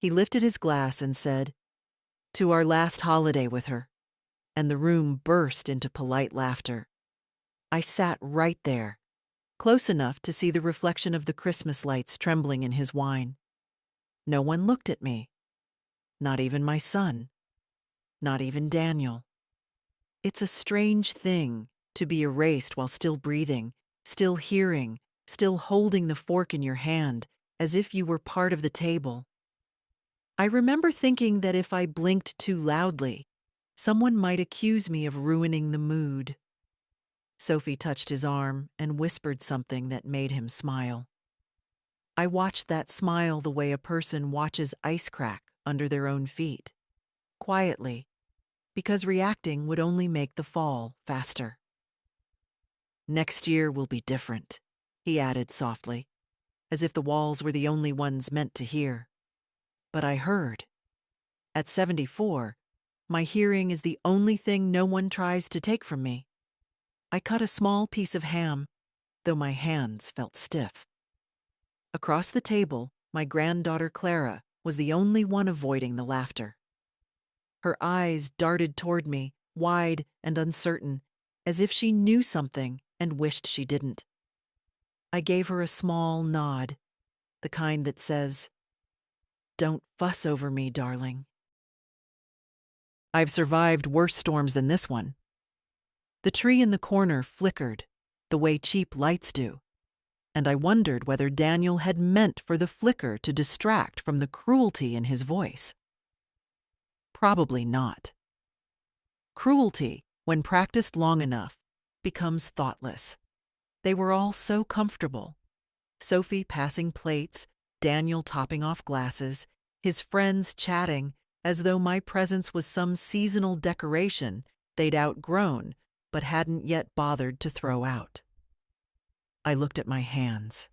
He lifted his glass and said, "To our last holiday with her," and the room burst into polite laughter. I sat right there, close enough to see the reflection of the Christmas lights trembling in his wine. No one looked at me, not even my son, not even Daniel. It's a strange thing to be erased while still breathing, still hearing, still holding the fork in your hand, as if you were part of the table. I remember thinking that if I blinked too loudly, someone might accuse me of ruining the mood. Sophie touched his arm and whispered something that made him smile. I watched that smile the way a person watches ice crack under their own feet, quietly, because reacting would only make the fall faster. "Next year will be different," he added softly, as if the walls were the only ones meant to hear. But I heard. At 74, my hearing is the only thing no one tries to take from me. I cut a small piece of ham, though my hands felt stiff. Across the table, my granddaughter Clara was the only one avoiding the laughter. Her eyes darted toward me, wide and uncertain, as if she knew something and wished she didn't. I gave her a small nod, the kind that says, "Don't fuss over me, darling." I've survived worse storms than this one. The tree in the corner flickered, the way cheap lights do, and I wondered whether Daniel had meant for the flicker to distract from the cruelty in his voice. Probably not. Cruelty, when practiced long enough, becomes thoughtless. They were all so comfortable. Sophie passing plates, Daniel topping off glasses, his friends chatting as though my presence was some seasonal decoration they'd outgrown but hadn't yet bothered to throw out. I looked at my hands.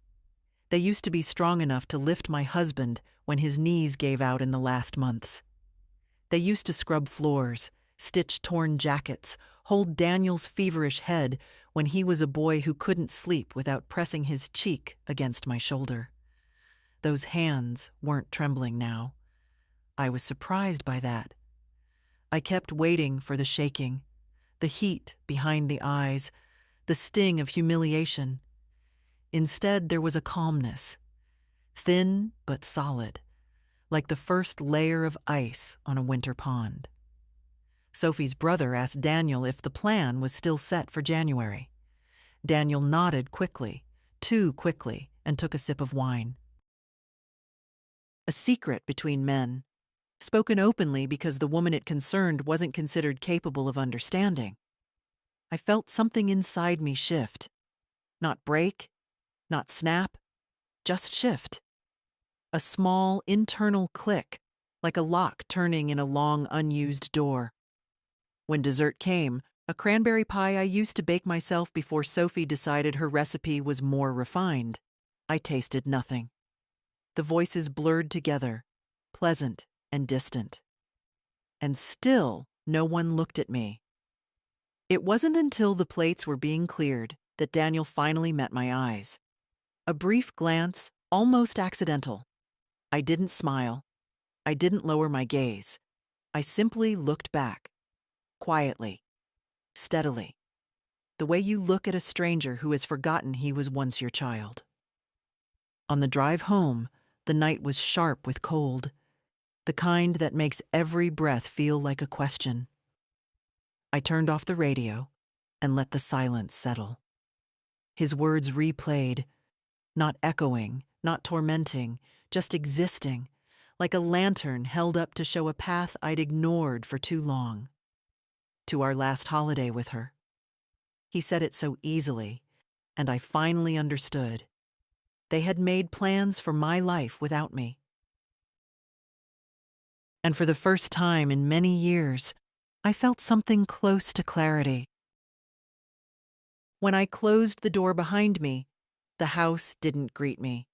They used to be strong enough to lift my husband when his knees gave out in the last months. They used to scrub floors, stitch torn jackets, hold Daniel's feverish head when he was a boy who couldn't sleep without pressing his cheek against my shoulder. Those hands weren't trembling now. I was surprised by that. I kept waiting for the shaking, the heat behind the eyes, the sting of humiliation. Instead, there was a calmness, thin but solid, like the first layer of ice on a winter pond. Sophie's brother asked Daniel if the plan was still set for January. Daniel nodded quickly, too quickly, and took a sip of wine. A secret between men, spoken openly because the woman it concerned wasn't considered capable of understanding. I felt something inside me shift. Not break, not snap, just shift. A small internal click, like a lock turning in a long unused door. When dessert came, a cranberry pie I used to bake myself before Sophie decided her recipe was more refined, I tasted nothing. The voices blurred together, pleasant and distant. And still, no one looked at me. It wasn't until the plates were being cleared that Daniel finally met my eyes. A brief glance, almost accidental. I didn't smile. I didn't lower my gaze. I simply looked back, quietly, steadily, the way you look at a stranger who has forgotten he was once your child. On the drive home, the night was sharp with cold, the kind that makes every breath feel like a question. I turned off the radio and let the silence settle. His words replayed, not echoing, not tormenting, just existing, like a lantern held up to show a path I'd ignored for too long. To our last holiday with her. He said it so easily, and I finally understood. They had made plans for my life without me. And for the first time in many years, I felt something close to clarity. When I closed the door behind me, the house didn't greet me.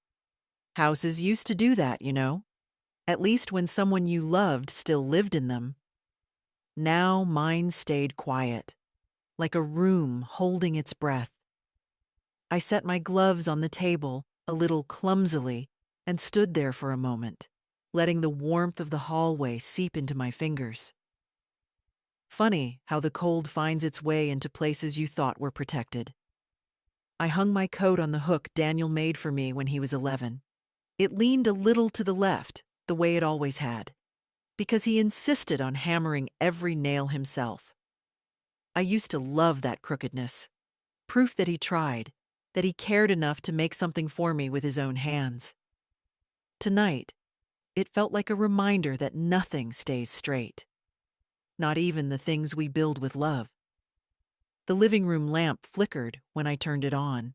Houses used to do that, you know, at least when someone you loved still lived in them. Now mine stayed quiet, like a room holding its breath. I set my gloves on the table, a little clumsily, and stood there for a moment, letting the warmth of the hallway seep into my fingers. Funny how the cold finds its way into places you thought were protected. I hung my coat on the hook Daniel made for me when he was 11. It leaned a little to the left, the way it always had, because he insisted on hammering every nail himself. I used to love that crookedness, proof that he tried, that he cared enough to make something for me with his own hands. Tonight, it felt like a reminder that nothing stays straight, not even the things we build with love. The living room lamp flickered when I turned it on,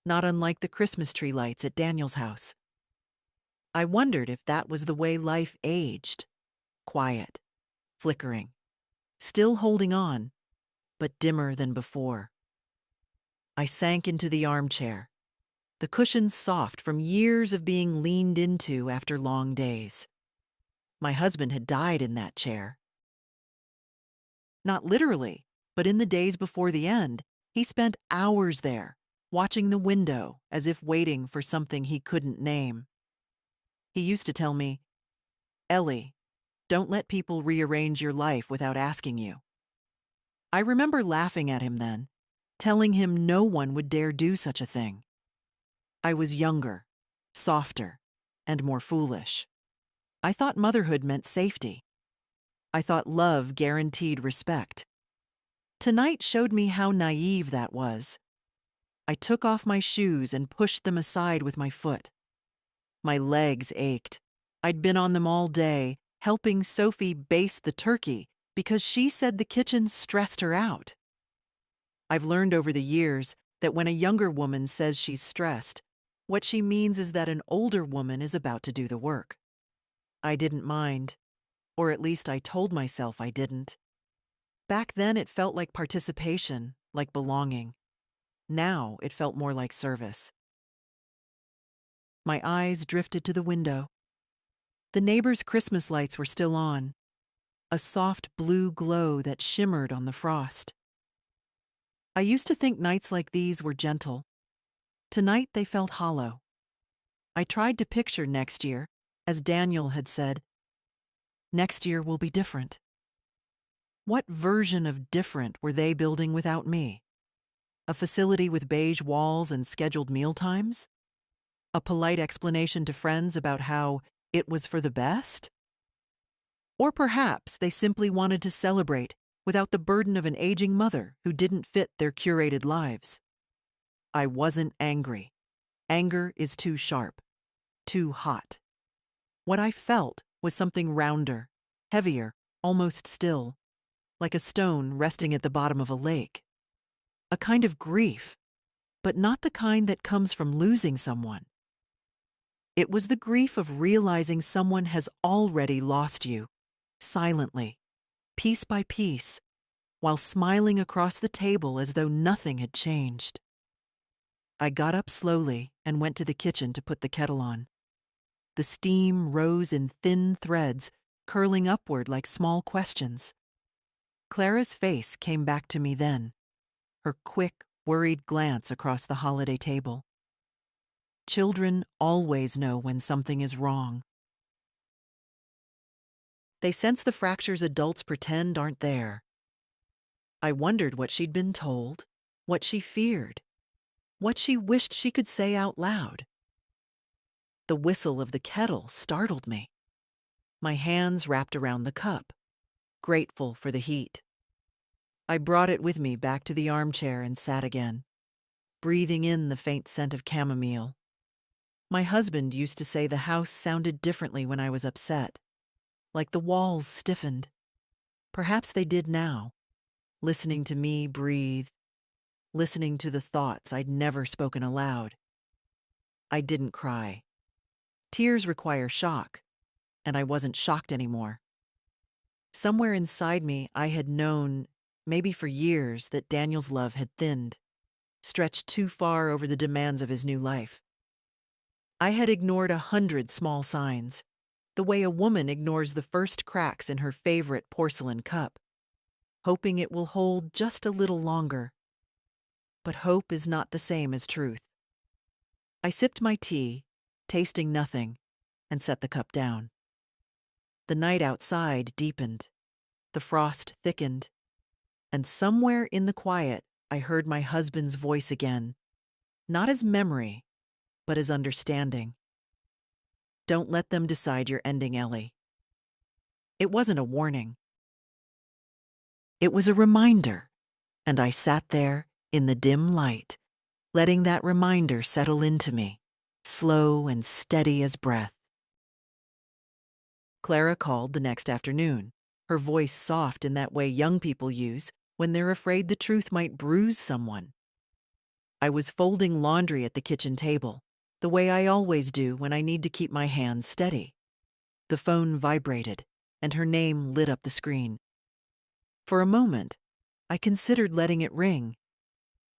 not unlike the Christmas tree lights at Daniel's house. I wondered if that was the way life aged, quiet, flickering, still holding on, but dimmer than before. I sank into the armchair, the cushions soft from years of being leaned into after long days. My husband had died in that chair. Not literally, but in the days before the end, he spent hours there, watching the window as if waiting for something he couldn't name. He used to tell me, "Ellie, don't let people rearrange your life without asking you." I remember laughing at him then, telling him no one would dare do such a thing. I was younger, softer, and more foolish. I thought motherhood meant safety. I thought love guaranteed respect. Tonight showed me how naive that was. I took off my shoes and pushed them aside with my foot. My legs ached. I'd been on them all day, helping Sophie baste the turkey because she said the kitchen stressed her out. I've learned over the years that when a younger woman says she's stressed, what she means is that an older woman is about to do the work. I didn't mind, or at least I told myself I didn't. Back then it felt like participation, like belonging. Now it felt more like service. My eyes drifted to the window. The neighbors' Christmas lights were still on, a soft blue glow that shimmered on the frost. I used to think nights like these were gentle. Tonight they felt hollow. I tried to picture next year, as Daniel had said, next year will be different. What version of different were they building without me? A facility with beige walls and scheduled meal times? A polite explanation to friends about how it was for the best? Or perhaps they simply wanted to celebrate without the burden of an aging mother who didn't fit their curated lives. I wasn't angry. Anger is too sharp, too hot. What I felt was something rounder, heavier, almost still, like a stone resting at the bottom of a lake. A kind of grief, but not the kind that comes from losing someone. It was the grief of realizing someone has already lost you, silently, piece by piece, while smiling across the table as though nothing had changed. I got up slowly and went to the kitchen to put the kettle on. The steam rose in thin threads, curling upward like small questions. Clara's face came back to me then, her quick, worried glance across the holiday table. Children always know when something is wrong. They sense the fractures adults pretend aren't there. I wondered what she'd been told, what she feared, what she wished she could say out loud. The whistle of the kettle startled me. My hands wrapped around the cup, grateful for the heat. I brought it with me back to the armchair and sat again, breathing in the faint scent of chamomile. My husband used to say the house sounded differently when I was upset, like the walls stiffened. Perhaps they did now, listening to me breathe, listening to the thoughts I'd never spoken aloud. I didn't cry. Tears require shock, and I wasn't shocked anymore. Somewhere inside me, I had known, maybe for years, that Daniel's love had thinned, stretched too far over the demands of his new life. I had ignored 100 small signs, the way a woman ignores the first cracks in her favorite porcelain cup, hoping it will hold just a little longer. But hope is not the same as truth. I sipped my tea, tasting nothing, and set the cup down. The night outside deepened. The frost thickened. And somewhere in the quiet, I heard my husband's voice again, not as memory, but as understanding. Don't let them decide your ending, Ellie. It wasn't a warning. It was a reminder, and I sat there in the dim light, letting that reminder settle into me, slow and steady as breath. Clara called the next afternoon, her voice soft in that way young people use when they're afraid the truth might bruise someone. I was folding laundry at the kitchen table, the way I always do when I need to keep my hands steady. The phone vibrated, and her name lit up the screen. For a moment, I considered letting it ring,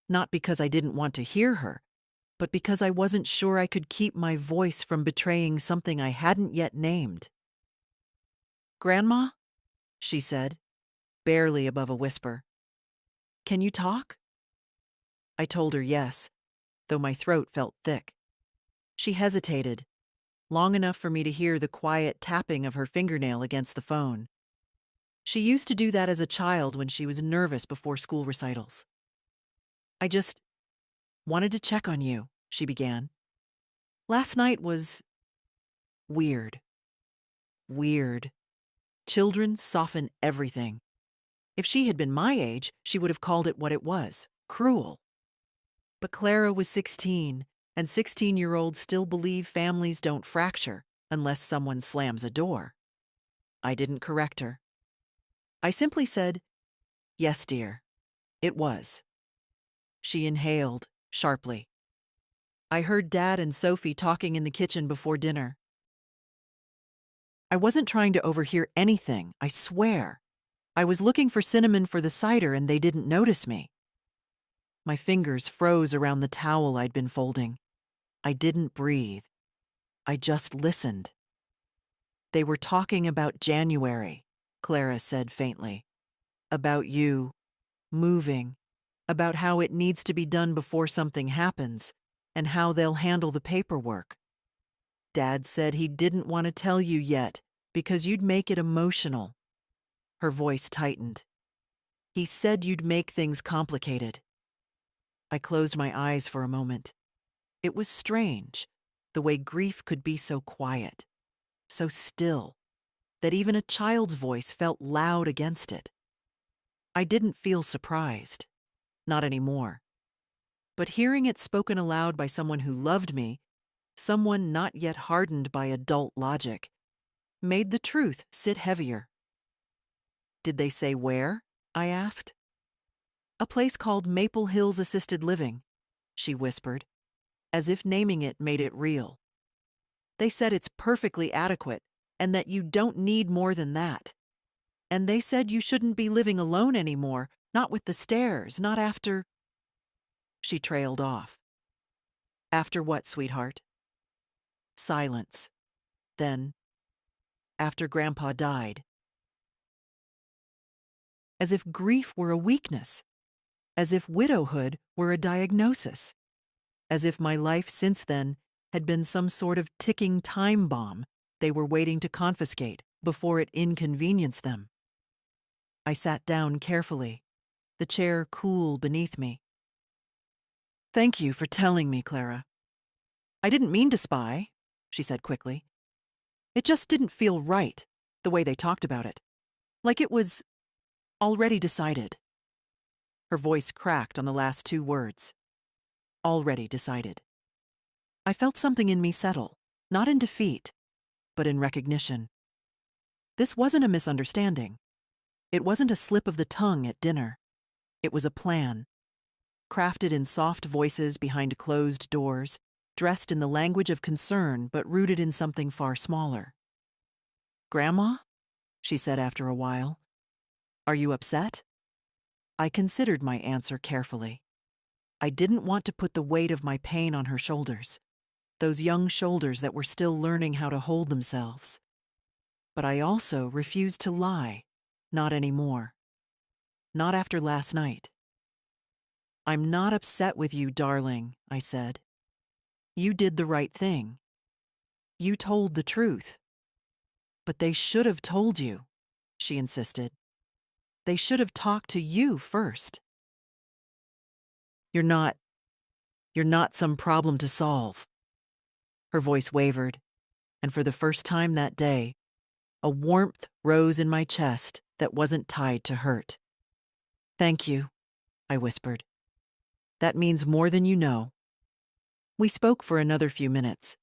not because I didn't want to hear her, but because I wasn't sure I could keep my voice from betraying something I hadn't yet named. "Grandma?" she said, barely above a whisper. "Can you talk?" I told her yes, though my throat felt thick. She hesitated, long enough for me to hear the quiet tapping of her fingernail against the phone. She used to do that as a child when she was nervous before school recitals. "I just wanted to check on you," she began. "Last night was weird. Weird. Children soften everything. If she had been my age, she would have called it what it was, cruel. But Clara was 16, and 16-year-olds still believe families don't fracture unless someone slams a door." I didn't correct her. I simply said, "Yes, dear, it was." She inhaled sharply. I heard Dad and Sophie talking in the kitchen before dinner. I wasn't trying to overhear anything, I swear. I was looking for cinnamon for the cider and they didn't notice me. My fingers froze around the towel I'd been folding. I didn't breathe. I just listened. "They were talking about January," Clara said faintly. "About you, moving, about how it needs to be done before something happens, and how they'll handle the paperwork. Dad said he didn't want to tell you yet because you'd make it emotional." Her voice tightened. "He said you'd make things complicated." I closed my eyes for a moment. It was strange, the way grief could be so quiet, so still, that even a child's voice felt loud against it. I didn't feel surprised. Not anymore. But hearing it spoken aloud by someone who loved me, someone not yet hardened by adult logic, made the truth sit heavier. "Did they say where?" I asked. "A place called Maple Hills Assisted Living," she whispered, as if naming it made it real. "They said it's perfectly adequate and that you don't need more than that. And they said you shouldn't be living alone anymore, not with the stairs, not after—" She trailed off. "After what, sweetheart?" Silence. Then, "After Grandpa died." As if grief were a weakness. As if widowhood were a diagnosis. As if my life since then had been some sort of ticking time bomb they were waiting to confiscate before it inconvenienced them. I sat down carefully, the chair cool beneath me. "Thank you for telling me, Clara. I didn't mean to spy," she said quickly. "It just didn't feel right, the way they talked about it. Like it was already decided." Her voice cracked on the last two words. Already decided. I felt something in me settle, not in defeat, but in recognition. This wasn't a misunderstanding. It wasn't a slip of the tongue at dinner. It was a plan, crafted in soft voices behind closed doors, dressed in the language of concern but rooted in something far smaller. "Grandma?" she said after a while. "Are you upset?" I considered my answer carefully. I didn't want to put the weight of my pain on her shoulders, those young shoulders that were still learning how to hold themselves. But I also refused to lie, not anymore. Not after last night. "I'm not upset with you, darling," I said. "You did the right thing. You told the truth. But they should have told you, she insisted. They should have talked to you first. You're not some problem to solve. Her voice wavered, and for the first time that day, a warmth rose in my chest that wasn't tied to hurt. Thank you, I whispered. That means more than you know. We spoke for another few minutes.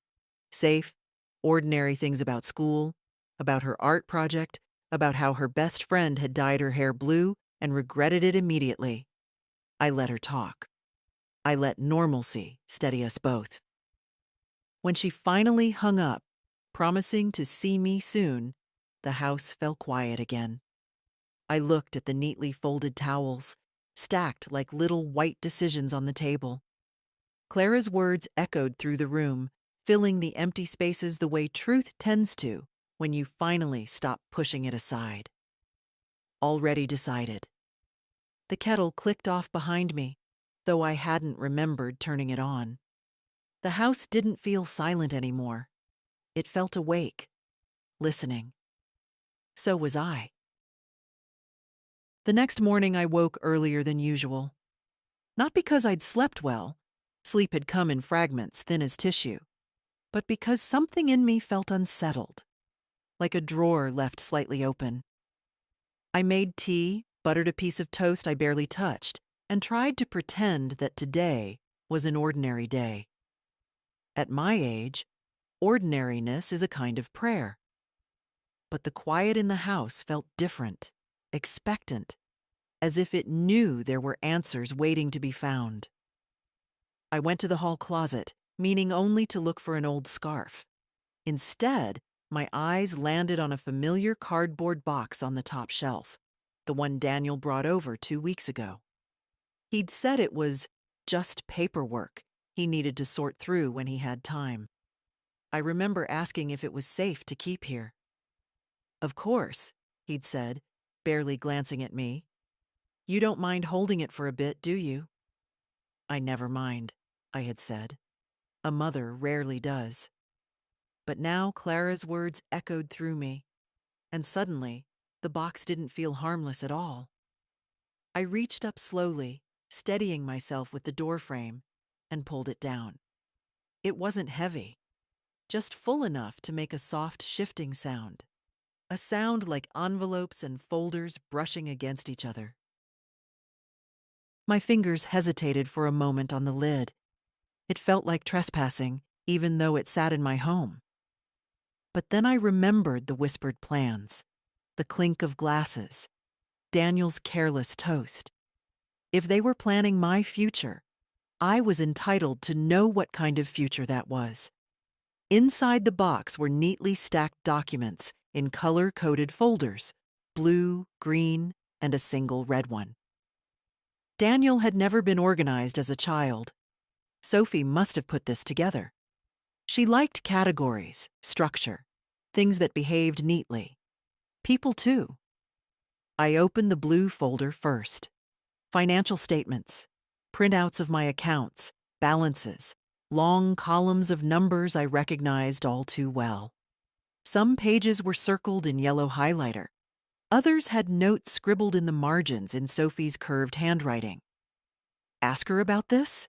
Safe, ordinary things about school, about her art project, about how her best friend had dyed her hair blue and regretted it immediately. I let her talk. I let normalcy steady us both. When she finally hung up, promising to see me soon, the house fell quiet again. I looked at the neatly folded towels, stacked like little white decisions on the table. Clara's words echoed through the room, filling the empty spaces the way truth tends to when you finally stop pushing it aside. Already decided. The kettle clicked off behind me, though I hadn't remembered turning it on. The house didn't feel silent anymore. It felt awake, listening. So was I. The next morning I woke earlier than usual. Not because I'd slept well, sleep had come in fragments thin as tissue, but because something in me felt unsettled, like a drawer left slightly open. I made tea, buttered a piece of toast I barely touched, and tried to pretend that today was an ordinary day. At my age, ordinariness is a kind of prayer. But the quiet in the house felt different, expectant, as if it knew there were answers waiting to be found. I went to the hall closet, meaning only to look for an old scarf. Instead, my eyes landed on a familiar cardboard box on the top shelf, the one Daniel brought over 2 weeks ago. He'd said it was just paperwork he needed to sort through when he had time. I remember asking if it was safe to keep here. Of course, he'd said, barely glancing at me. You don't mind holding it for a bit, do you? I never mind, I had said. A mother rarely does. But now Clara's words echoed through me, and suddenly the box didn't feel harmless at all. I reached up slowly, steadying myself with the doorframe, and pulled it down. It wasn't heavy, just full enough to make a soft shifting sound, a sound like envelopes and folders brushing against each other. My fingers hesitated for a moment on the lid. It felt like trespassing, even though it sat in my home. But then I remembered the whispered plans, the clink of glasses, Daniel's careless toast. If they were planning my future, I was entitled to know what kind of future that was. Inside the box were neatly stacked documents in color-coded folders, blue, green, and a single red one. Daniel had never been organized as a child. Sophie must have put this together. She liked categories, structure, things that behaved neatly. People, too. I opened the blue folder first. Financial statements, printouts of my accounts, balances, long columns of numbers I recognized all too well. Some pages were circled in yellow highlighter. Others had notes scribbled in the margins in Sophie's curved handwriting. Ask her about this?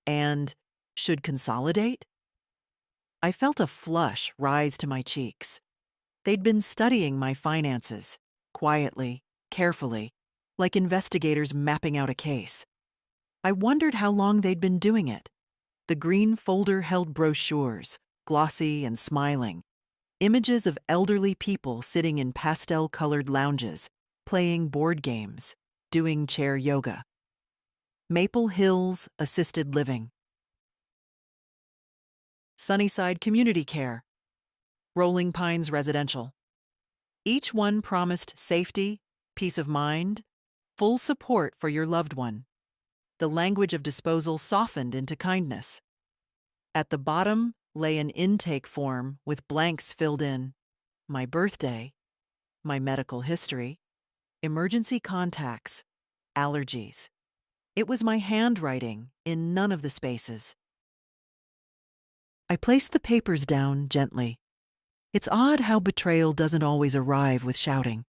And should consolidate? I felt a flush rise to my cheeks. They'd been studying my finances, quietly, carefully, like investigators mapping out a case. I wondered how long they'd been doing it. The green folder held brochures, glossy and smiling, images of elderly people sitting in pastel-colored lounges, playing board games, doing chair yoga. Maple Hills Assisted Living. Sunnyside Community Care. Rolling Pines Residential. Each one promised safety, peace of mind, full support for your loved one. The language of disposal softened into kindness. At the bottom lay an intake form with blanks filled in: my birthday, my medical history, emergency contacts, allergies. It was my handwriting in none of the spaces. I placed the papers down gently. It's odd how betrayal doesn't always arrive with shouting.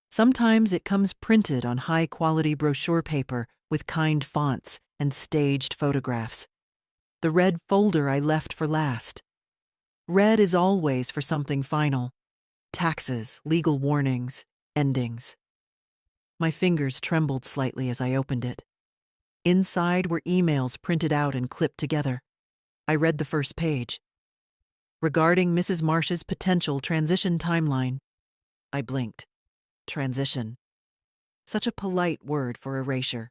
Sometimes it comes printed on high-quality brochure paper with kind fonts and staged photographs. The red folder I left for last. Red is always for something final. Taxes, legal warnings, endings. My fingers trembled slightly as I opened it. Inside were emails printed out and clipped together. I read the first page. Regarding Mrs. Marsh's potential transition timeline. I blinked. Transition. Such a polite word for erasure.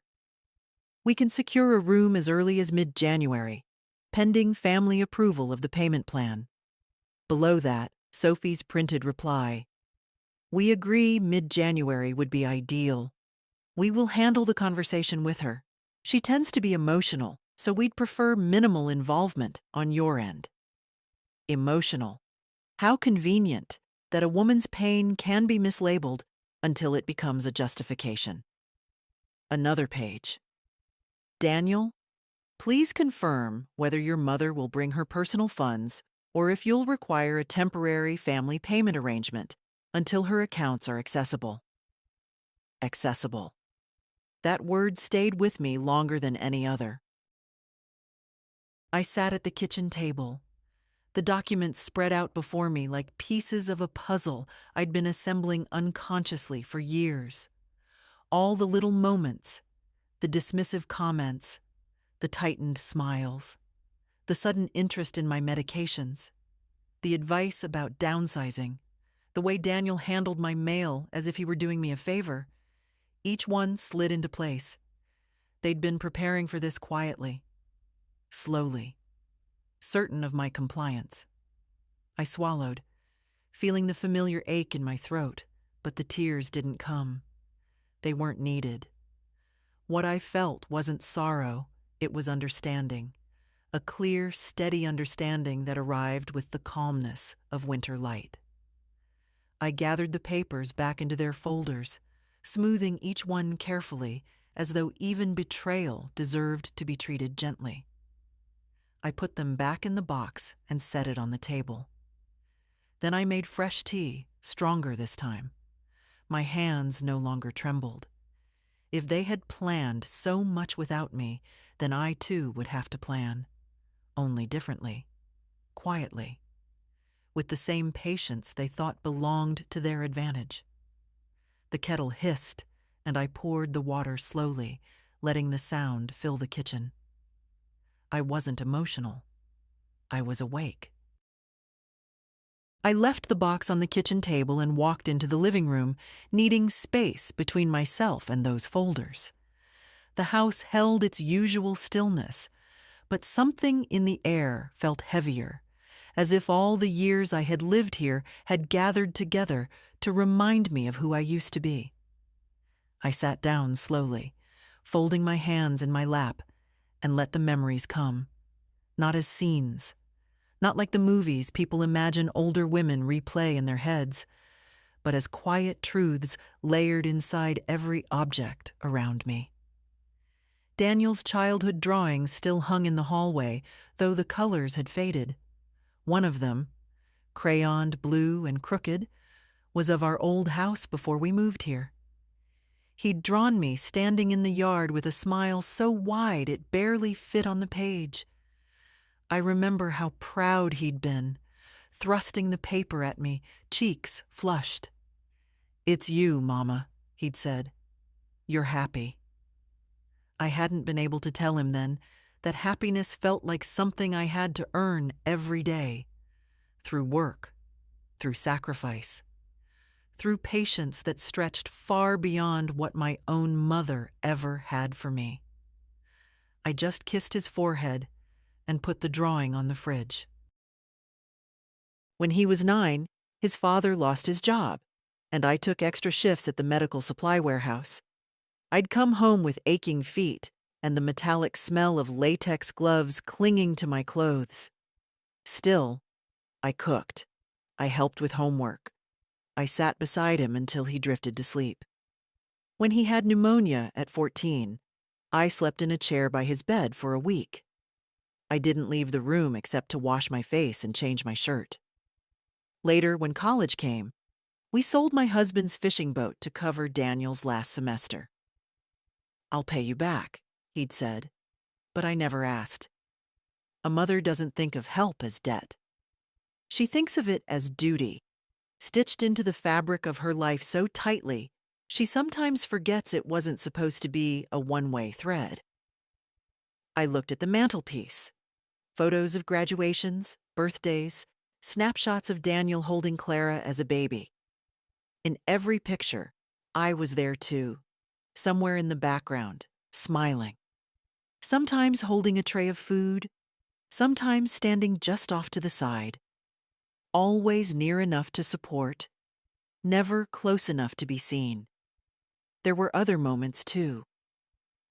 We can secure a room as early as mid-January, pending family approval of the payment plan. Below that, Sophie's printed reply. We agree mid-January would be ideal. We will handle the conversation with her. She tends to be emotional, so we'd prefer minimal involvement on your end. Emotional. How convenient that a woman's pain can be mislabeled until it becomes a justification. Another page. Daniel, please confirm whether your mother will bring her personal funds or if you'll require a temporary family payment arrangement until her accounts are accessible. Accessible. That word stayed with me longer than any other. I sat at the kitchen table. The documents spread out before me like pieces of a puzzle I'd been assembling unconsciously for years. All the little moments, the dismissive comments, the tightened smiles, the sudden interest in my medications, the advice about downsizing, the way Daniel handled my mail as if he were doing me a favor. Each one slid into place. They'd been preparing for this quietly, slowly, certain of my compliance. I swallowed, feeling the familiar ache in my throat, but the tears didn't come. They weren't needed. What I felt wasn't sorrow, it was understanding. A clear, steady understanding that arrived with the calmness of winter light. I gathered the papers back into their folders, smoothing each one carefully, as though even betrayal deserved to be treated gently. I put them back in the box and set it on the table. Then I made fresh tea, stronger this time. My hands no longer trembled. If they had planned so much without me, then I too would have to plan. Only differently, quietly, with the same patience they thought belonged to their advantage. The kettle hissed, and I poured the water slowly, letting the sound fill the kitchen. I wasn't emotional. I was awake. I left the box on the kitchen table and walked into the living room, needing space between myself and those folders. The house held its usual stillness, but something in the air felt heavier, as if all the years I had lived here had gathered together to remind me of who I used to be. I sat down slowly, folding my hands in my lap, and let the memories come, not as scenes, not like the movies people imagine older women replay in their heads, but as quiet truths layered inside every object around me. Daniel's childhood drawings still hung in the hallway, though the colors had faded. One of them, crayoned blue and crooked, was of our old house before we moved here. He'd drawn me standing in the yard with a smile so wide it barely fit on the page. I remember how proud he'd been, thrusting the paper at me, cheeks flushed. "It's you, Mama," he'd said. "You're happy." I hadn't been able to tell him then that happiness felt like something I had to earn every day, through work, through sacrifice, through patience that stretched far beyond what my own mother ever had for me. I just kissed his forehead and put the drawing on the fridge. When he was 9, his father lost his job, and I took extra shifts at the medical supply warehouse. I'd come home with aching feet and the metallic smell of latex gloves clinging to my clothes. Still, I cooked. I helped with homework. I sat beside him until he drifted to sleep. When he had pneumonia at 14, I slept in a chair by his bed for a week. I didn't leave the room except to wash my face and change my shirt. Later, when college came, we sold my husband's fishing boat to cover Daniel's last semester. "I'll pay you back," he'd said, but I never asked. A mother doesn't think of help as debt. She thinks of it as duty, stitched into the fabric of her life so tightly, she sometimes forgets it wasn't supposed to be a one-way thread. I looked at the mantelpiece. Photos of graduations, birthdays, snapshots of Daniel holding Clara as a baby. In every picture, I was there too, somewhere in the background, smiling. Sometimes holding a tray of food, sometimes standing just off to the side. Always near enough to support, never close enough to be seen. There were other moments too,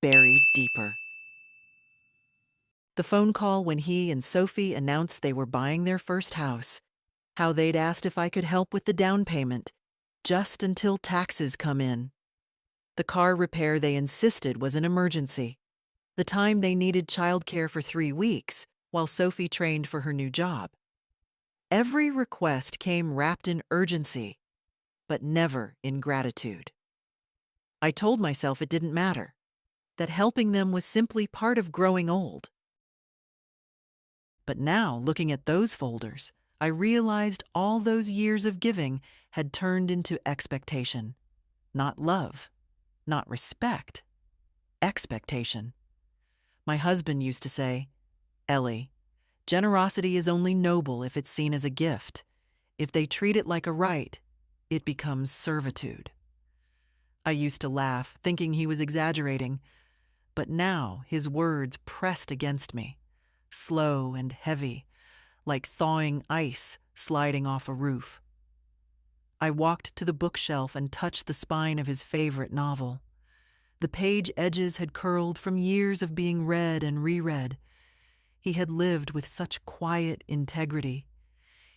buried deeper. The phone call when he and Sophie announced they were buying their first house, how they'd asked if I could help with the down payment, just until taxes come in. The car repair they insisted was an emergency. The time they needed childcare for 3 weeks while Sophie trained for her new job. Every request came wrapped in urgency, but never in gratitude. I told myself it didn't matter, that helping them was simply part of growing old. But now, looking at those folders, I realized all those years of giving had turned into expectation. Not love, not respect, expectation. My husband used to say, "Ellie, generosity is only noble if it's seen as a gift. If they treat it like a right, it becomes servitude." I used to laugh, thinking he was exaggerating, but now his words pressed against me, slow and heavy, like thawing ice sliding off a roof. I walked to the bookshelf and touched the spine of his favorite novel. The page edges had curled from years of being read and reread. He had lived with such quiet integrity.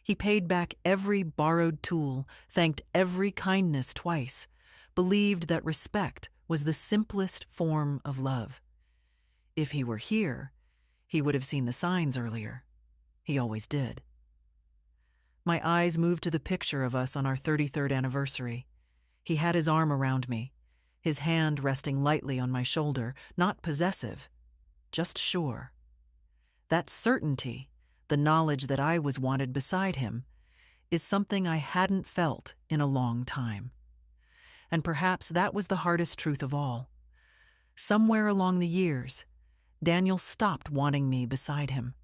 He paid back every borrowed tool, thanked every kindness twice, believed that respect was the simplest form of love. If he were here, he would have seen the signs earlier. He always did. My eyes moved to the picture of us on our 33rd anniversary. He had his arm around me, his hand resting lightly on my shoulder, not possessive, just sure. That certainty, the knowledge that I was wanted beside him, is something I hadn't felt in a long time. And perhaps that was the hardest truth of all. Somewhere along the years, Daniel stopped wanting me beside him.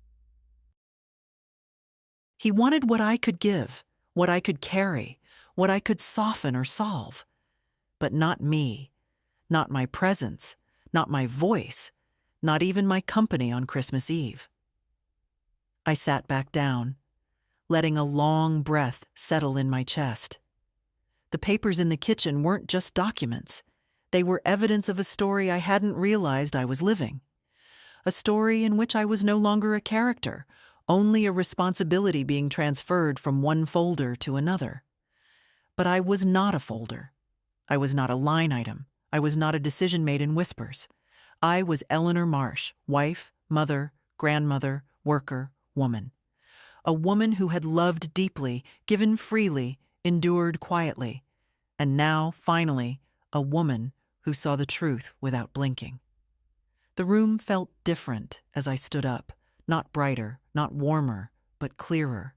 He wanted what I could give, what I could carry, what I could soften or solve. But not me, not my presence, not my voice, not even my company on Christmas Eve. I sat back down, letting a long breath settle in my chest. The papers in the kitchen weren't just documents. They were evidence of a story I hadn't realized I was living. A story in which I was no longer a character, only a responsibility being transferred from one folder to another. But I was not a folder. I was not a line item. I was not a decision made in whispers. I was Eleanor Marsh, wife, mother, grandmother, worker, woman. A woman who had loved deeply, given freely, endured quietly. And now, finally, a woman who saw the truth without blinking. The room felt different as I stood up, not brighter, not warmer, but clearer,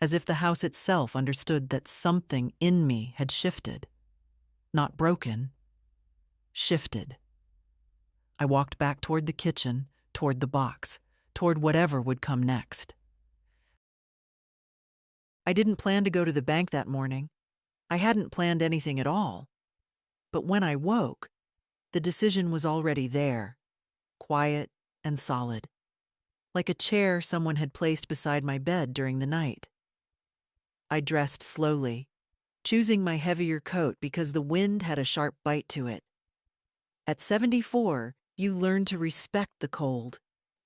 as if the house itself understood that something in me had shifted. Not broken, shifted. I walked back toward the kitchen, toward the box, toward whatever would come next. I didn't plan to go to the bank that morning. I hadn't planned anything at all. But when I woke, the decision was already there, quiet and solid, like a chair someone had placed beside my bed during the night. I dressed slowly, choosing my heavier coat because the wind had a sharp bite to it. At 74, you learn to respect the cold.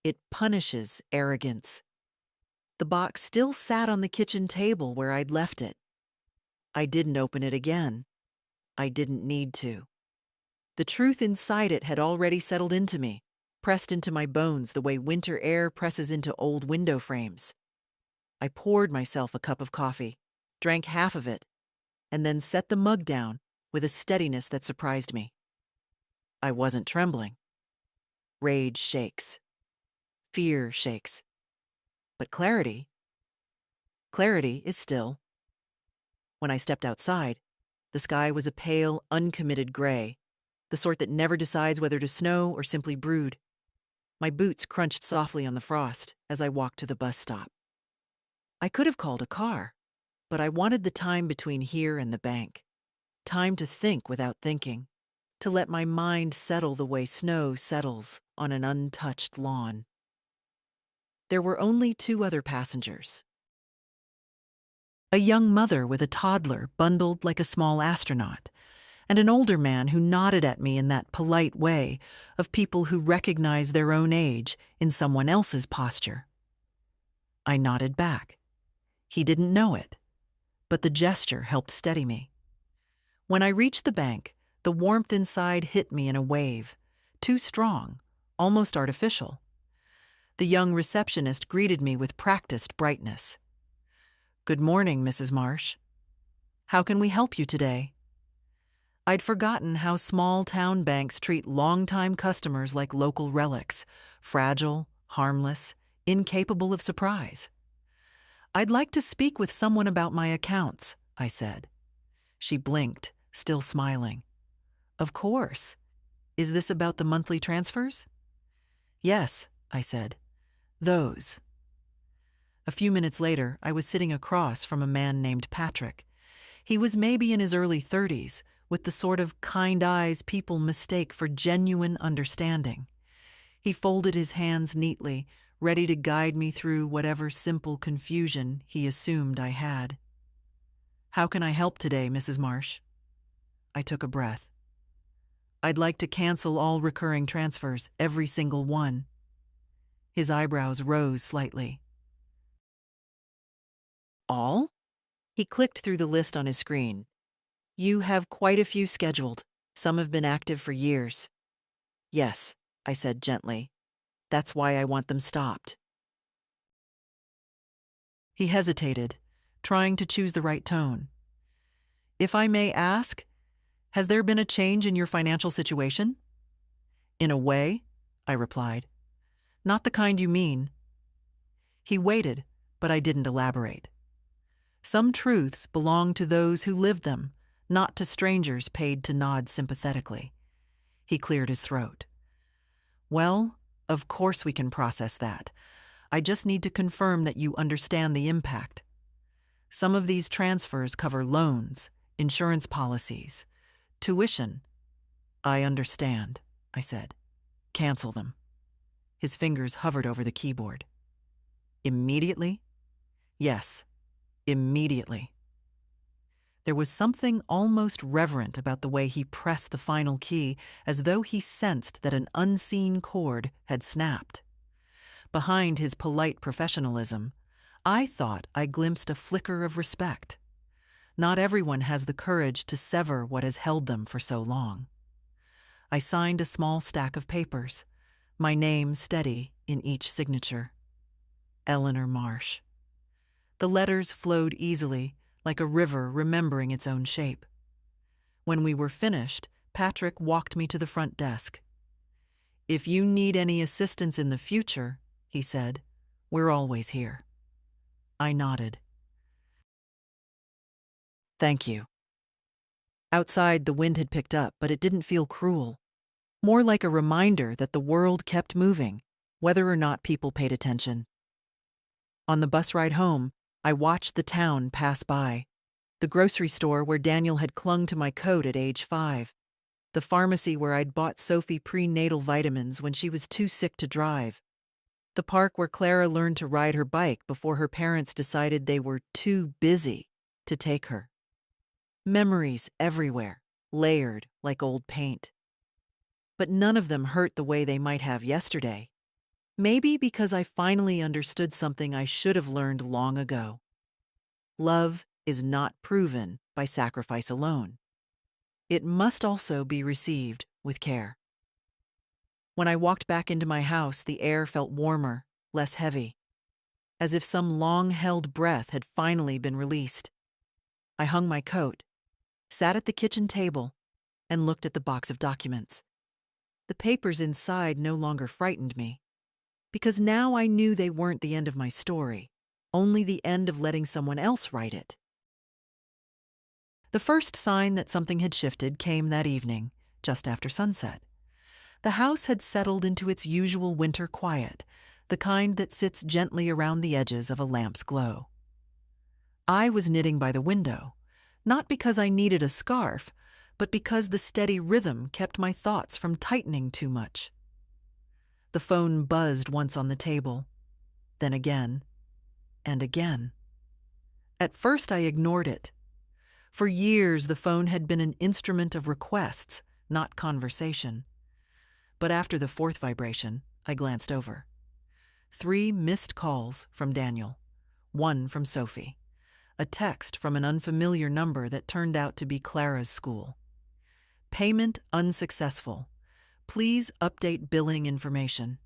It punishes arrogance. The box still sat on the kitchen table where I'd left it. I didn't open it again. I didn't need to. The truth inside it had already settled into me, pressed into my bones the way winter air presses into old window frames. I poured myself a cup of coffee, drank half of it, and then set the mug down with a steadiness that surprised me. I wasn't trembling. Rage shakes. Fear shakes. But clarity is still. When I stepped outside, the sky was a pale, uncommitted gray, the sort that never decides whether to snow or simply brood. My boots crunched softly on the frost as I walked to the bus stop. I could have called a car, but I wanted the time between here and the bank. Time to think without thinking, to let my mind settle the way snow settles on an untouched lawn. There were only 2 other passengers. A young mother with a toddler bundled like a small astronaut, and an older man who nodded at me in that polite way of people who recognize their own age in someone else's posture. I nodded back. He didn't know it, but the gesture helped steady me. When I reached the bank, the warmth inside hit me in a wave, too strong, almost artificial. The young receptionist greeted me with practiced brightness. "Good morning, Mrs. Marsh. How can we help you today?" I'd forgotten how small-town banks treat longtime customers like local relics, fragile, harmless, incapable of surprise. "I'd like to speak with someone about my accounts," I said. She blinked, still smiling. "Of course. Is this about the monthly transfers?" "Yes," I said. "Those." A few minutes later, I was sitting across from a man named Patrick. He was maybe in his early 30s, with the sort of kind eyes people mistake for genuine understanding. He folded his hands neatly, ready to guide me through whatever simple confusion he assumed I had. "How can I help today, Mrs. Marsh?" I took a breath. "I'd like to cancel all recurring transfers, every single one." His eyebrows rose slightly. "All?" He clicked through the list on his screen. "You have quite a few scheduled. Some have been active for years." "Yes," I said gently. "That's why I want them stopped." He hesitated, trying to choose the right tone. "If I may ask, has there been a change in your financial situation?" "In a way," I replied. "Not the kind you mean." He waited, but I didn't elaborate. Some truths belong to those who live them, not to strangers paid to nod sympathetically. He cleared his throat. "Well, of course we can process that. I just need to confirm that you understand the impact. Some of these transfers cover loans, insurance policies, tuition." "I understand," I said. "Cancel them." His fingers hovered over the keyboard. "Immediately?" "Yes, immediately." There was something almost reverent about the way he pressed the final key, as though he sensed that an unseen chord had snapped. Behind his polite professionalism, I thought I glimpsed a flicker of respect. Not everyone has the courage to sever what has held them for so long. I signed a small stack of papers, my name steady in each signature. Eleanor Marsh. The letters flowed easily, like a river remembering its own shape. When we were finished, Patrick walked me to the front desk. "If you need any assistance in the future," he said, "we're always here." I nodded. "Thank you." Outside, the wind had picked up, but it didn't feel cruel. More like a reminder that the world kept moving, whether or not people paid attention. On the bus ride home, I watched the town pass by. The grocery store where Daniel had clung to my coat at age 5. The pharmacy where I'd bought Sophie prenatal vitamins when she was too sick to drive. The park where Clara learned to ride her bike before her parents decided they were too busy to take her. Memories everywhere, layered like old paint. But none of them hurt the way they might have yesterday. Maybe because I finally understood something I should have learned long ago. Love is not proven by sacrifice alone. It must also be received with care. When I walked back into my house, the air felt warmer, less heavy. as if some long-held breath had finally been released. I hung my coat, sat at the kitchen table, and looked at the box of documents. The papers inside no longer frightened me, because now I knew they weren't the end of my story, only the end of letting someone else write it. The first sign that something had shifted came that evening, just after sunset. The house had settled into its usual winter quiet, the kind that sits gently around the edges of a lamp's glow. I was knitting by the window, not because I needed a scarf, but because the steady rhythm kept my thoughts from tightening too much. The phone buzzed once on the table, then again, and again. At first I ignored it. For years the phone had been an instrument of requests, not conversation. But after the fourth vibration, I glanced over. 3 missed calls from Daniel, 1 from Sophie, a text from an unfamiliar number that turned out to be Clara's school. Payment unsuccessful. Please update billing information.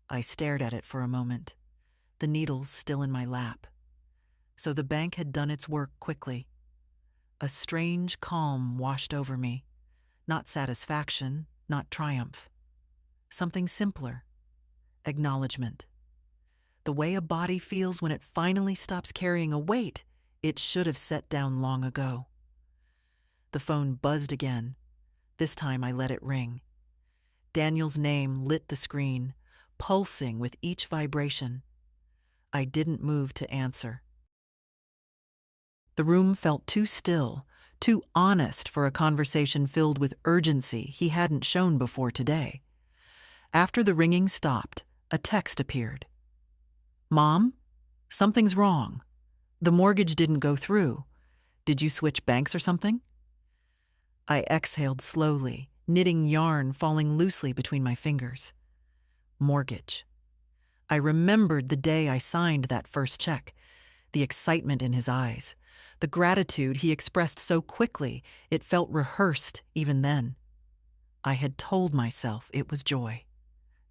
I stared at it for a moment, the needles still in my lap. So the bank had done its work quickly. A strange calm washed over me, not satisfaction, not triumph. Something simpler. Acknowledgement. The way a body feels when it finally stops carrying a weight it should have set down long ago. The phone buzzed again. This time I let it ring. Daniel's name lit the screen, pulsing with each vibration. I didn't move to answer. The room felt too still, too honest for a conversation filled with urgency he hadn't shown before today. After the ringing stopped, a text appeared. "Mom, something's wrong. The mortgage didn't go through. Did you switch banks or something?" I exhaled slowly, knitting yarn falling loosely between my fingers. Mortgage. I remembered the day I signed that first check, the excitement in his eyes, the gratitude he expressed so quickly it felt rehearsed even then. I had told myself it was joy.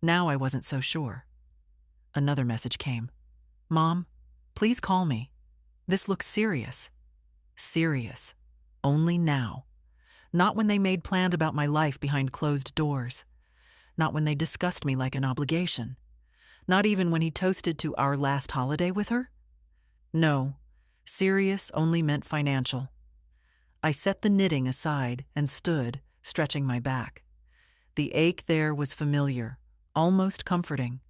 Now I wasn't so sure. Another message came. "Mom, please call me. This looks serious." Serious. Only now. Not when they made plans about my life behind closed doors. Not when they discussed me like an obligation. Not even when he toasted to our last holiday with her. No, serious only meant financial. I set the knitting aside and stood, stretching my back. The ache there was familiar, almost comforting.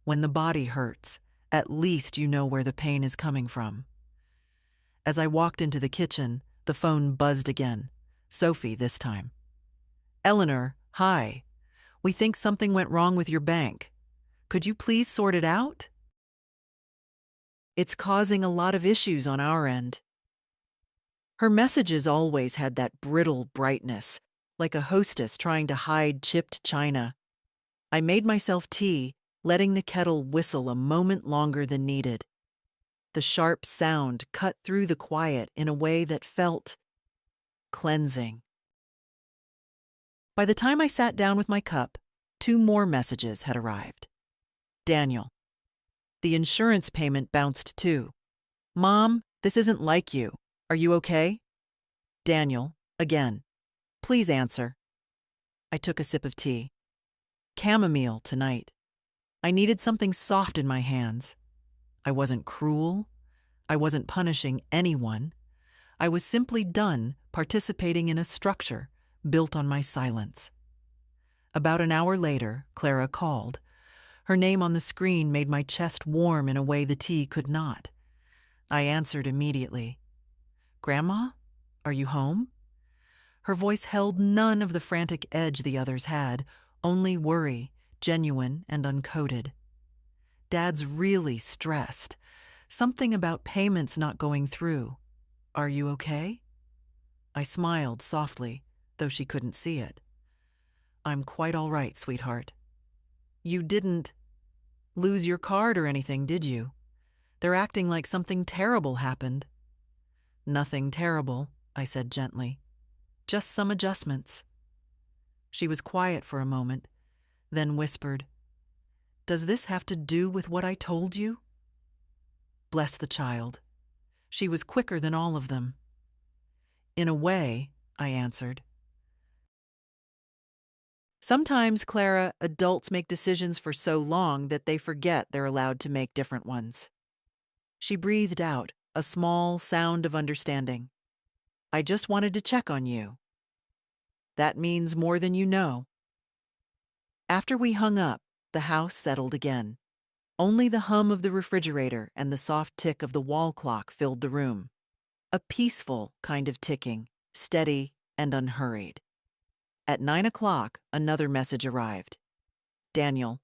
When the body hurts, at least you know where the pain is coming from. As I walked into the kitchen, the phone buzzed again. Sophie this time. "Eleanor, hi. We think something went wrong with your bank. Could you please sort it out? It's causing a lot of issues on our end." Her messages always had that brittle brightness, like a hostess trying to hide chipped china. I made myself tea, letting the kettle whistle a moment longer than needed. The sharp sound cut through the quiet in a way that felt cleansing. By the time I sat down with my cup, 2 more messages had arrived. Daniel. The insurance payment bounced too. "Mom, this isn't like you. Are you okay?" Daniel, again. "Please answer." I took a sip of tea. Chamomile tonight. I needed something soft in my hands. I wasn't cruel. I wasn't punishing anyone. I was simply done participating in a structure built on my silence. About an hour later, Clara called. Her name on the screen made my chest warm in a way the tea could not. I answered immediately. "Grandma, are you home?" Her voice held none of the frantic edge the others had, only worry, genuine and uncoded. "Dad's really stressed. Something about payments not going through. Are you okay?" I smiled softly, though she couldn't see it. "I'm quite all right, sweetheart." "You didn't lose your card or anything, did you? They're acting like something terrible happened." "Nothing terrible," I said gently. "Just some adjustments." She was quiet for a moment, then whispered, "Does this have to do with what I told you?" Bless the child. She was quicker than all of them. In a way, I answered. Sometimes, Clara, adults make decisions for so long that they forget they're allowed to make different ones. She breathed out, a small sound of understanding. I just wanted to check on you. That means more than you know. After we hung up, the house settled again. Only the hum of the refrigerator and the soft tick of the wall clock filled the room. A peaceful kind of ticking, steady and unhurried. At 9 o'clock, another message arrived. Daniel.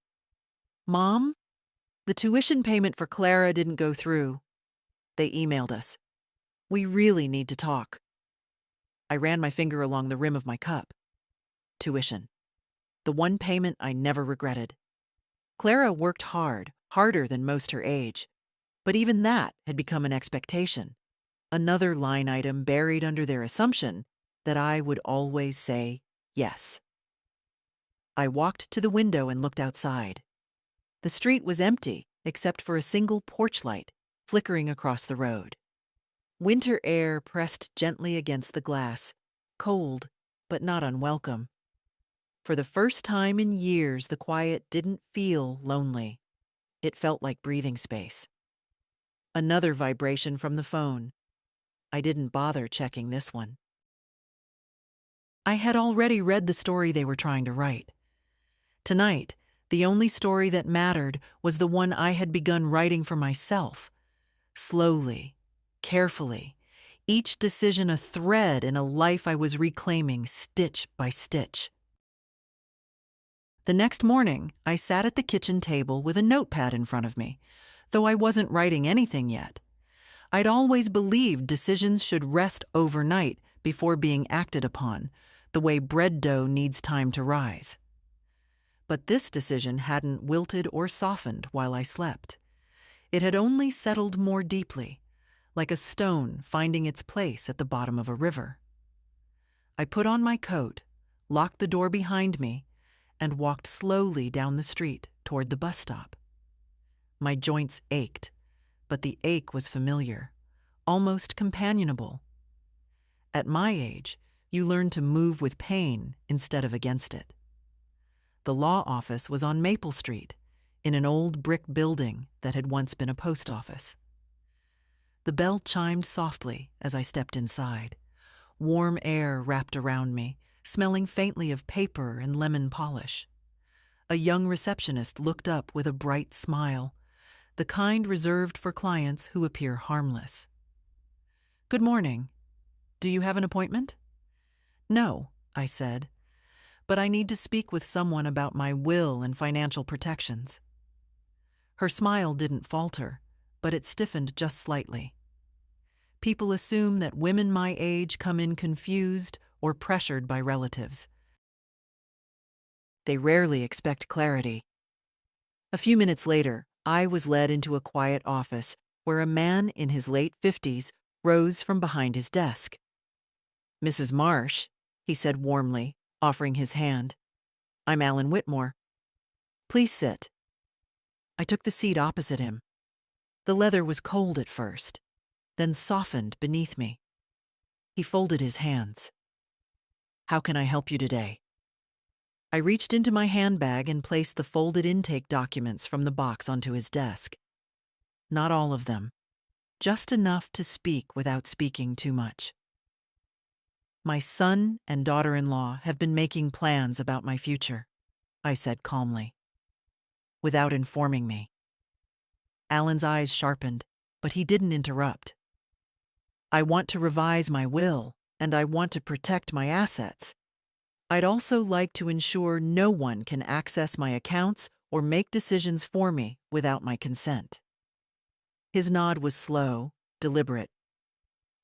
Mom? The tuition payment for Clara didn't go through. They emailed us. We really need to talk. I ran my finger along the rim of my cup. Tuition. The one payment I never regretted. Clara worked hard, harder than most her age. But even that had become an expectation. Another line item buried under their assumption that I would always say yes. I walked to the window and looked outside. The street was empty except for a single porch light flickering across the road. Winter air pressed gently against the glass, cold but not unwelcome. For the first time in years, the quiet didn't feel lonely. It felt like breathing space. Another vibration from the phone. I didn't bother checking this one. I had already read the story they were trying to write. Tonight, the only story that mattered was the one I had begun writing for myself. Slowly, carefully, each decision a thread in a life I was reclaiming stitch by stitch. The next morning, I sat at the kitchen table with a notepad in front of me, though I wasn't writing anything yet. I'd always believed decisions should rest overnight before being acted upon, the way bread dough needs time to rise. But this decision hadn't wilted or softened while I slept. It had only settled more deeply, like a stone finding its place at the bottom of a river. I put on my coat, locked the door behind me, and walked slowly down the street toward the bus stop. My joints ached, but the ache was familiar, almost companionable. At my age, you learn to move with pain instead of against it. The law office was on Maple Street, in an old brick building that had once been a post office. The bell chimed softly as I stepped inside. Warm air wrapped around me, smelling faintly of paper and lemon polish. A young receptionist looked up with a bright smile, the kind reserved for clients who appear harmless. Good morning. Do you have an appointment? No, I said, but I need to speak with someone about my will and financial protections. Her smile didn't falter, but it stiffened just slightly. People assume that women my age come in confused or pressured by relatives. They rarely expect clarity. A few minutes later, I was led into a quiet office where a man in his late 50s rose from behind his desk. Mrs. Marsh, he said warmly, offering his hand. I'm Alan Whitmore. Please sit. I took the seat opposite him. The leather was cold at first, then softened beneath me. He folded his hands. How can I help you today? I reached into my handbag and placed the folded intake documents from the box onto his desk. Not all of them, just enough to speak without speaking too much. My son and daughter-in-law have been making plans about my future, I said calmly, without informing me. Alan's eyes sharpened, but he didn't interrupt. I want to revise my will, and I want to protect my assets. I'd also like to ensure no one can access my accounts or make decisions for me without my consent. His nod was slow, deliberate.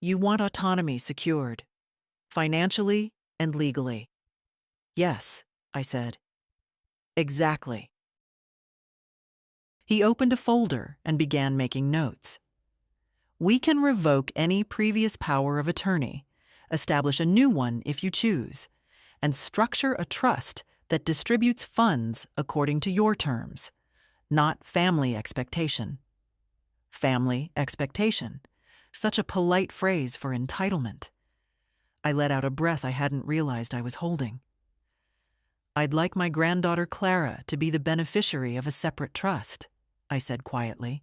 You want autonomy secured, financially and legally. Yes, I said. Exactly. He opened a folder and began making notes. We can revoke any previous power of attorney, establish a new one if you choose, and structure a trust that distributes funds according to your terms, not family expectation. family expectation. Such a polite phrase for entitlement. I let out a breath I hadn't realized I was holding. I'd like my granddaughter Clara to be the beneficiary of a separate trust, I said quietly.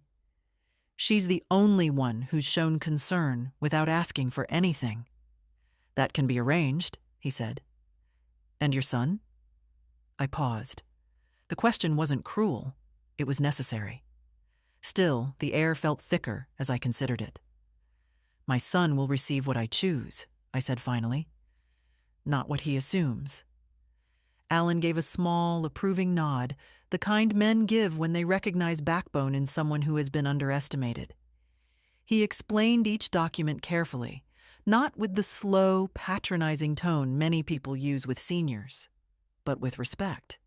She's the only one who's shown concern without asking for anything. That can be arranged, he said. And your son? I paused. The question wasn't cruel. It was necessary. Still, the air felt thicker as I considered it. My son will receive what I choose, I said finally. Not what he assumes. Alan gave a small, approving nod, the kind men give when they recognize backbone in someone who has been underestimated. He explained each document carefully, not with the slow, patronizing tone many people use with seniors, but with respect.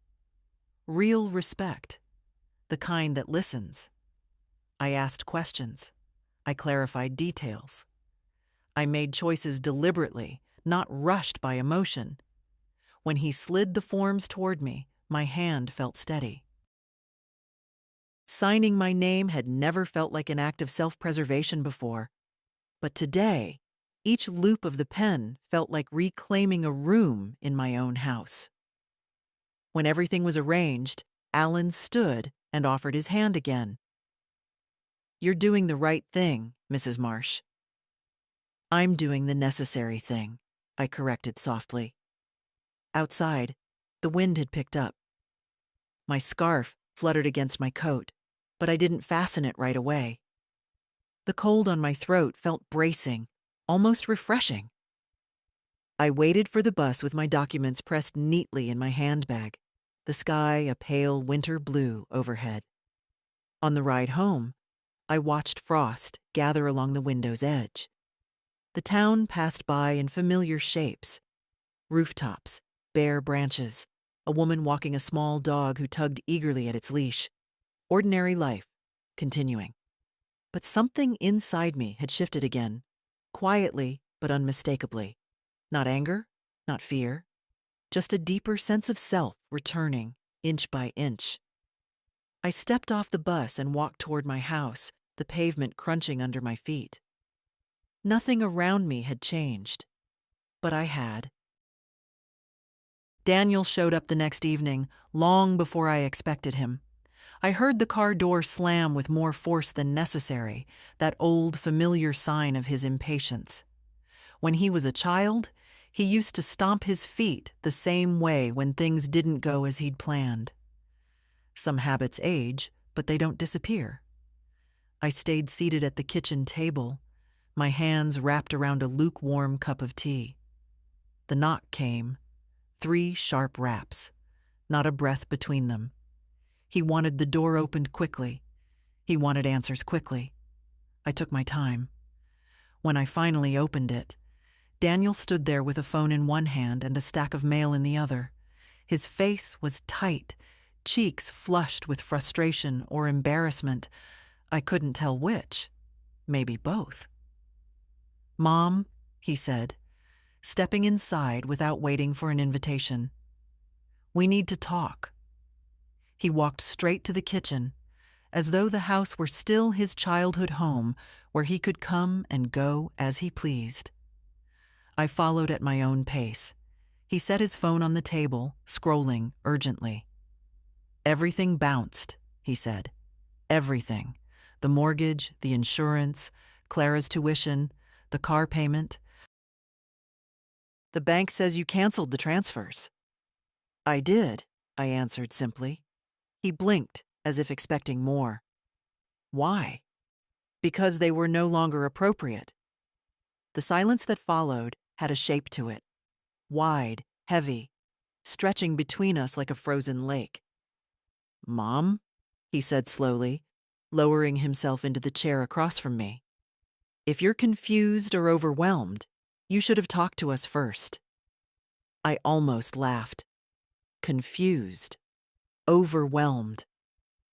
Real respect, the kind that listens. I asked questions. I clarified details. I made choices deliberately, not rushed by emotion. When he slid the forms toward me, my hand felt steady. Signing my name had never felt like an act of self-preservation before, but today, each loop of the pen felt like reclaiming a room in my own house. When everything was arranged, Alan stood and offered his hand again. You're doing the right thing, Mrs. Marsh. I'm doing the necessary thing, I corrected softly. Outside, the wind had picked up. My scarf fluttered against my coat, but I didn't fasten it right away. The cold on my throat felt bracing, almost refreshing. I waited for the bus with my documents pressed neatly in my handbag, the sky a pale winter blue overhead. On the ride home, I watched frost gather along the window's edge. The town passed by in familiar shapes. Rooftops, bare branches, a woman walking a small dog who tugged eagerly at its leash. Ordinary life, continuing. But something inside me had shifted again, quietly but unmistakably. Not anger, not fear, just a deeper sense of self returning, inch by inch. I stepped off the bus and walked toward my house, the pavement crunching under my feet. Nothing around me had changed, but I had. Daniel showed up the next evening, long before I expected him. I heard the car door slam with more force than necessary, that old, familiar sign of his impatience. When he was a child, he used to stomp his feet the same way when things didn't go as he'd planned. Some habits age, but they don't disappear. I stayed seated at the kitchen table, my hands wrapped around a lukewarm cup of tea. The knock came. 3 sharp raps, not a breath between them. He wanted the door opened quickly. He wanted answers quickly. I took my time. When I finally opened it, Daniel stood there with a phone in one hand and a stack of mail in the other. His face was tight, cheeks flushed with frustration or embarrassment. I couldn't tell which. Maybe both. "Mom," he said, stepping inside without waiting for an invitation. "We need to talk." He walked straight to the kitchen, as though the house were still his childhood home where he could come and go as he pleased. I followed at my own pace. He set his phone on the table, scrolling urgently. "Everything bounced," he said. "Everything. The mortgage, the insurance, Clara's tuition, the car payment. The bank says you canceled the transfers." "I did," I answered simply. He blinked, as if expecting more. "Why?" "Because they were no longer appropriate." The silence that followed had a shape to it. Wide, heavy, stretching between us like a frozen lake. "Mom," he said slowly, lowering himself into the chair across from me. "If you're confused or overwhelmed, you should have talked to us first." I almost laughed. Confused. Overwhelmed.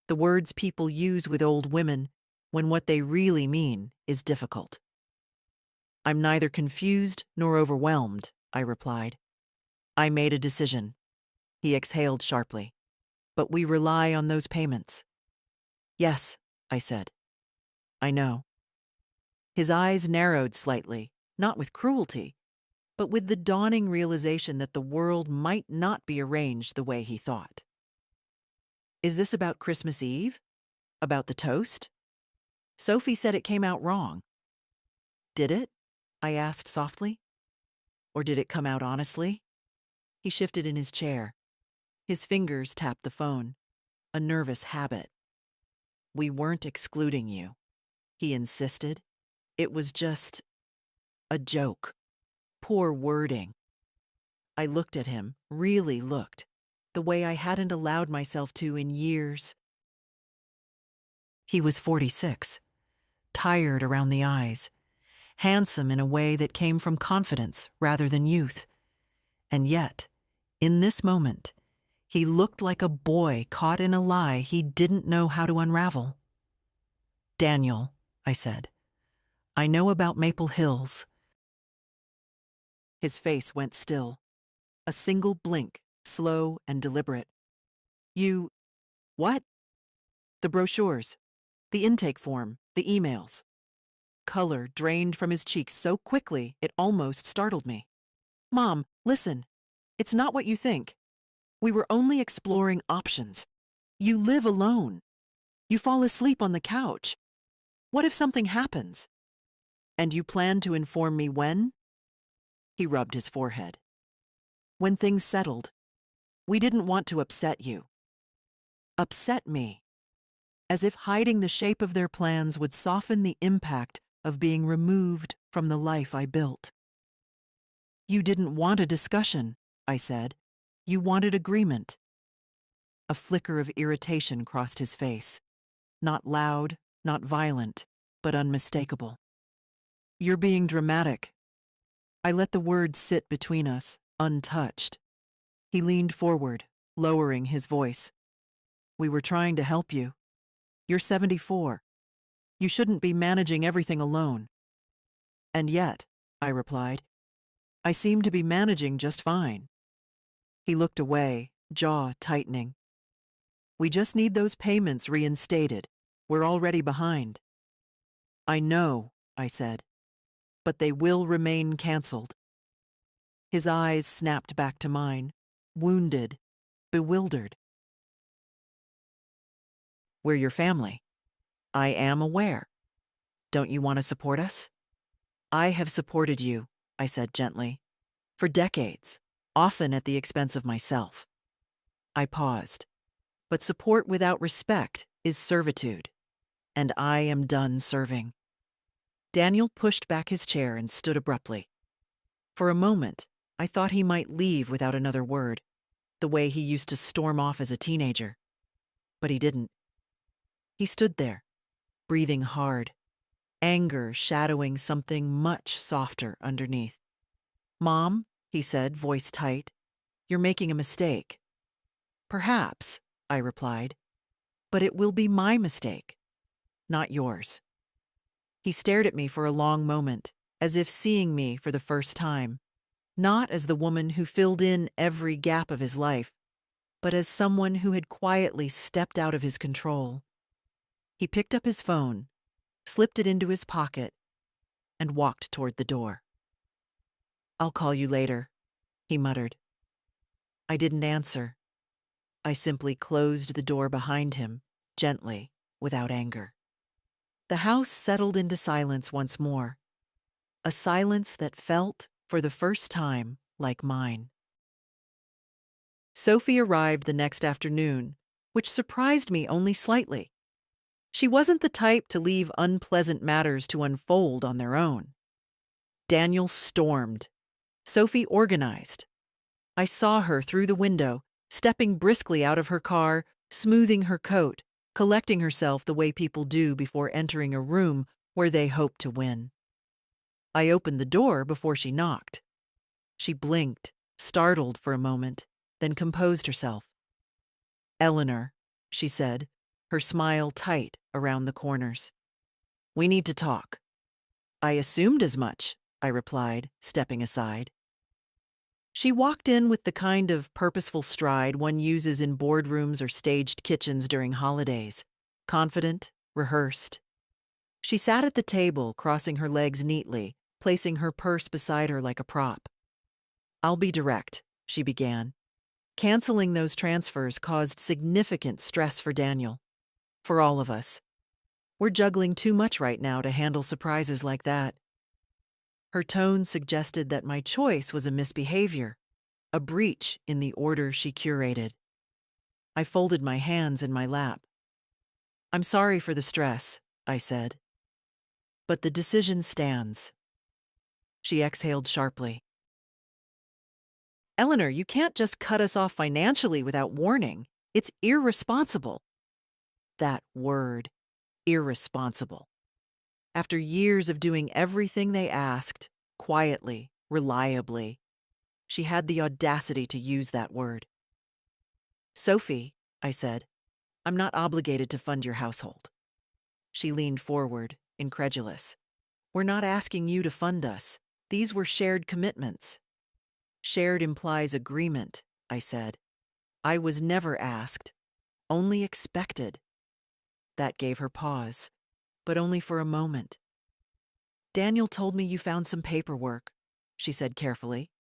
The words people use with old women when what they really mean is difficult. "I'm neither confused nor overwhelmed," I replied. "I made a decision." He exhaled sharply. "But we rely on those payments." "Yes," I said. I know. His eyes narrowed slightly, not with cruelty, but with the dawning realization that the world might not be arranged the way he thought. Is this about Christmas Eve? About the toast? Sophie said it came out wrong. Did it? I asked softly. Or did it come out honestly? He shifted in his chair. His fingers tapped the phone, a nervous habit. We weren't excluding you, he insisted. It was just a joke. Poor wording. I looked at him, really looked, the way I hadn't allowed myself to in years. He was 46, tired around the eyes, handsome in a way that came from confidence rather than youth. And yet, in this moment, he looked like a boy caught in a lie he didn't know how to unravel. Daniel, I said, I know about Maple Hills. His face went still. A single blink, slow and deliberate. What? The brochures, the intake form, the emails. Color drained from his cheeks so quickly it almost startled me. Mom, listen. It's not what you think. We were only exploring options. You live alone. You fall asleep on the couch. What if something happens? And you plan to inform me when? He rubbed his forehead. When things settled. We didn't want to upset you. Upset me. As if hiding the shape of their plans would soften the impact of being removed from the life I built. You didn't want a discussion, I said. You wanted agreement. A flicker of irritation crossed his face. Not loud, not violent, but unmistakable. You're being dramatic. I let the words sit between us, untouched. He leaned forward, lowering his voice. We were trying to help you. You're 74. You shouldn't be managing everything alone. And yet, I replied, I seem to be managing just fine. He looked away, jaw tightening. We just need those payments reinstated. We're already behind. I know, I said, but they will remain canceled. His eyes snapped back to mine, wounded, bewildered. We're your family. I am aware. Don't you want to support us? I have supported you, I said gently, for decades, often at the expense of myself. I paused. But support without respect is servitude, and I am done serving. Daniel pushed back his chair and stood abruptly. For a moment, I thought he might leave without another word, the way he used to storm off as a teenager. But he didn't. He stood there, breathing hard, anger shadowing something much softer underneath. Mom, he said, voice tight, you're making a mistake. Perhaps, I replied, but it will be my mistake, not yours. He stared at me for a long moment, as if seeing me for the first time, not as the woman who filled in every gap of his life, but as someone who had quietly stepped out of his control. He picked up his phone, slipped it into his pocket, and walked toward the door. I'll call you later, he muttered. I didn't answer. I simply closed the door behind him, gently, without anger. The house settled into silence once more, a silence that felt, for the first time, like mine. Sophie arrived the next afternoon, which surprised me only slightly. She wasn't the type to leave unpleasant matters to unfold on their own. Daniel stormed. Sophie organized. I saw her through the window, stepping briskly out of her car, smoothing her coat, collecting herself the way people do before entering a room where they hope to win. I opened the door before she knocked. She blinked, startled for a moment, then composed herself. Eleanor, she said, her smile tight around the corners. We need to talk. I assumed as much, I replied, stepping aside. She walked in with the kind of purposeful stride one uses in boardrooms or staged kitchens during holidays, confident, rehearsed. She sat at the table, crossing her legs neatly, placing her purse beside her like a prop. "I'll be direct," she began. "Canceling those transfers caused significant stress for Daniel. For all of us. We're juggling too much right now to handle surprises like that." Her tone suggested that my choice was a misbehavior, a breach in the order she curated. I folded my hands in my lap. "I'm sorry for the stress," I said. "But the decision stands." She exhaled sharply. "Eleanor, you can't just cut us off financially without warning. It's irresponsible." That word, irresponsible. After years of doing everything they asked, quietly, reliably, she had the audacity to use that word. "Sophie," I said, "I'm not obligated to fund your household." She leaned forward, incredulous. "We're not asking you to fund us. These were shared commitments." "Shared implies agreement," I said. "I was never asked, only expected." That gave her pause, but only for a moment. "Daniel told me you found some paperwork," she said carefully.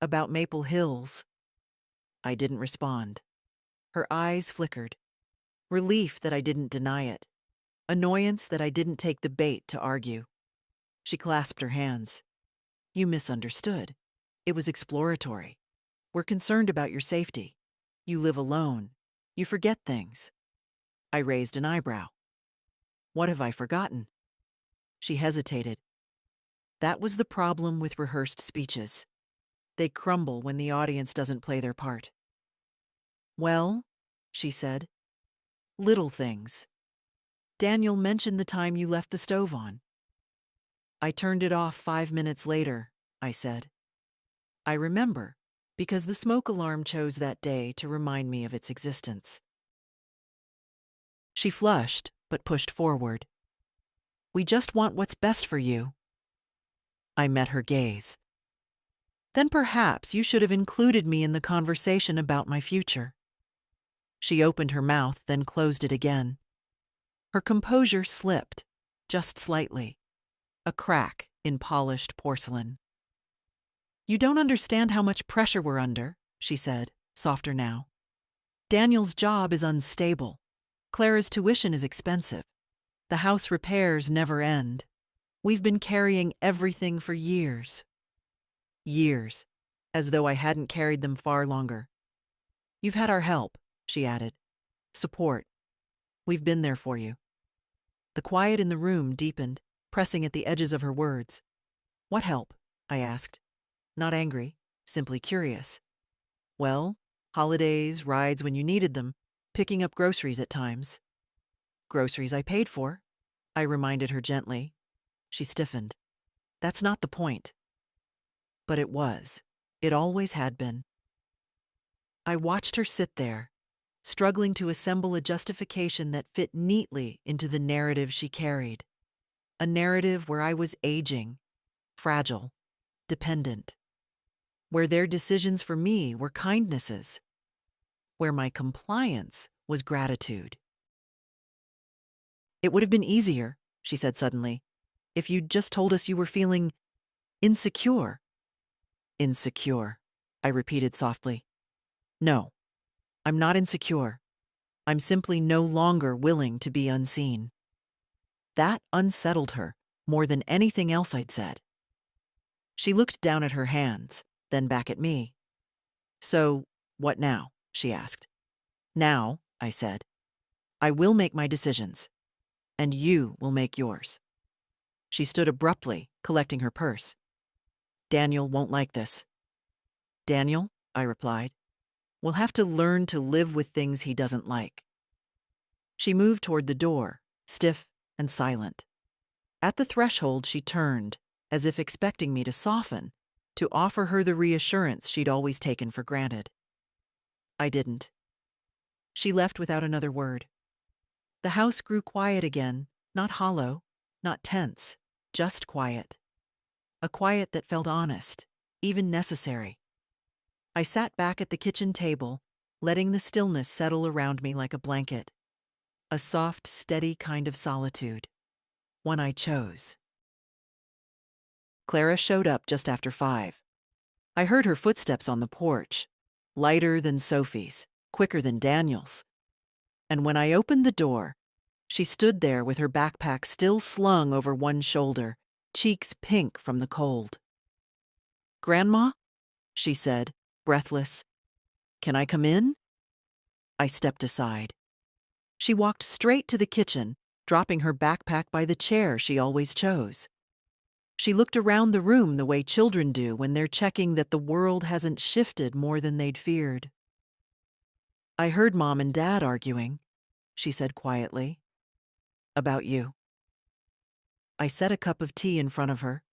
"About Maple Hills." I didn't respond. Her eyes flickered. Relief that I didn't deny it. Annoyance that I didn't take the bait to argue. She clasped her hands. "You misunderstood. It was exploratory. We're concerned about your safety. You live alone. You forget things." I raised an eyebrow. "What have I forgotten?" She hesitated. That was the problem with rehearsed speeches. They crumble when the audience doesn't play their part. "Well," she said, "little things. Daniel mentioned the time you left the stove on." "I turned it off 5 minutes later," I said. "I remember, because the smoke alarm chose that day to remind me of its existence." She flushed, but pushed forward. "We just want what's best for you." I met her gaze. "Then perhaps you should have included me in the conversation about my future." She opened her mouth, then closed it again. Her composure slipped, just slightly. A crack in polished porcelain. "You don't understand how much pressure we're under," she said, softer now. "Daniel's job is unstable. Clara's tuition is expensive. The house repairs never end. We've been carrying everything for years." Years, as though I hadn't carried them far longer. "You've had our help," she added. "Support. We've been there for you." The quiet in the room deepened, pressing at the edges of her words. "What help?" I asked. Not angry, simply curious. "Well, holidays, rides when you needed them, picking up groceries at times." "Groceries I paid for," I reminded her gently. She stiffened. "That's not the point." But it was. It always had been. I watched her sit there, struggling to assemble a justification that fit neatly into the narrative she carried. A narrative where I was aging, fragile, dependent. Where their decisions for me were kindnesses. Where my compliance was gratitude. "It would have been easier," she said suddenly, "if you'd just told us you were feeling insecure." "Insecure," I repeated softly. "No, I'm not insecure. I'm simply no longer willing to be unseen." That unsettled her more than anything else I'd said. She looked down at her hands, then back at me. "So, what now?" she asked. "Now," I said, "I will make my decisions, and you will make yours." She stood abruptly, collecting her purse. "Daniel won't like this." "Daniel," I replied, "will have to learn to live with things he doesn't like." She moved toward the door, stiff and silent. At the threshold, she turned, as if expecting me to soften, to offer her the reassurance she'd always taken for granted. I didn't. She left without another word. The house grew quiet again, not hollow, not tense, just quiet. A quiet that felt honest, even necessary. I sat back at the kitchen table, letting the stillness settle around me like a blanket. A soft, steady kind of solitude. one I chose. Clara showed up just after 5. I heard her footsteps on the porch, lighter than Sophie's, quicker than Daniel's. And when I opened the door, she stood there with her backpack still slung over one shoulder, cheeks pink from the cold. "Grandma?" she said, breathless. "Can I come in?" I stepped aside. She walked straight to the kitchen, dropping her backpack by the chair she always chose. She looked around the room the way children do when they're checking that the world hasn't shifted more than they'd feared. "I heard Mom and Dad arguing," she said quietly. "About you." I set a cup of tea in front of her,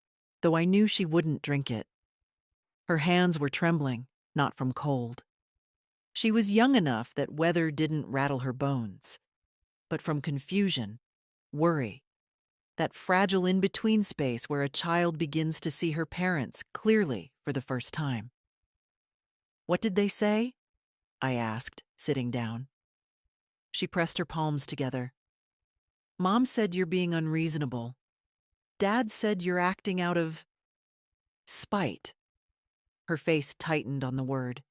though I knew she wouldn't drink it. Her hands were trembling, not from cold. She was young enough that weather didn't rattle her bones, but from confusion, worry, that fragile in-between space where a child begins to see her parents clearly for the first time. "What did they say?" I asked, sitting down. She pressed her palms together. "Mom said you're being unreasonable. Dad said you're acting out of spite." Her face tightened on the word.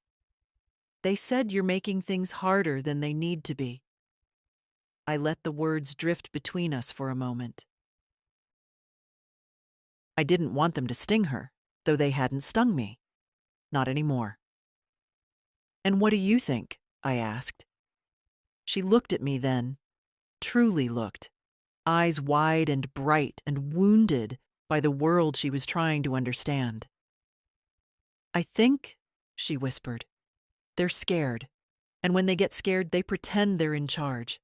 "They said you're making things harder than they need to be." I let the words drift between us for a moment. I didn't want them to sting her, though they hadn't stung me. Not anymore. "And what do you think?" I asked. She looked at me then, truly looked, eyes wide and bright and wounded by the world she was trying to understand. "I think," she whispered, "they're scared, and when they get scared, they pretend they're in charge."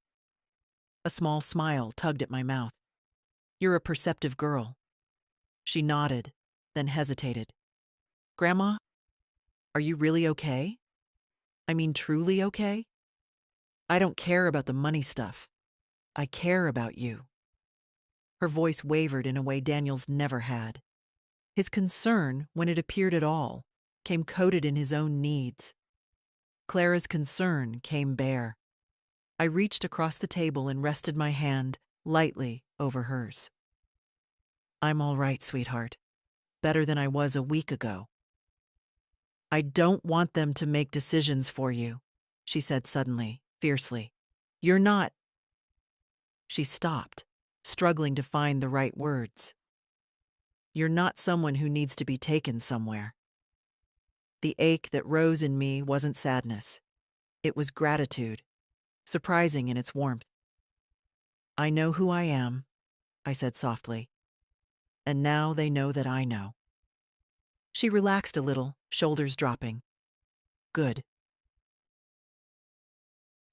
A small smile tugged at my mouth. "You're a perceptive girl." She nodded, then hesitated. "Grandma, are you really okay? I mean, truly okay? I don't care about the money stuff. I care about you." Her voice wavered in a way Daniel's never had. His concern, when it appeared at all, came coated in his own needs. Clara's concern came bare. I reached across the table and rested my hand lightly over hers. "I'm all right, sweetheart. Better than I was a week ago." "I don't want them to make decisions for you," she said suddenly, fiercely. "You're not—" She stopped, struggling to find the right words. "You're not someone who needs to be taken somewhere." The ache that rose in me wasn't sadness. It was gratitude, surprising in its warmth. "I know who I am," I said softly. "And now they know that I know." She relaxed a little, shoulders dropping. "Good."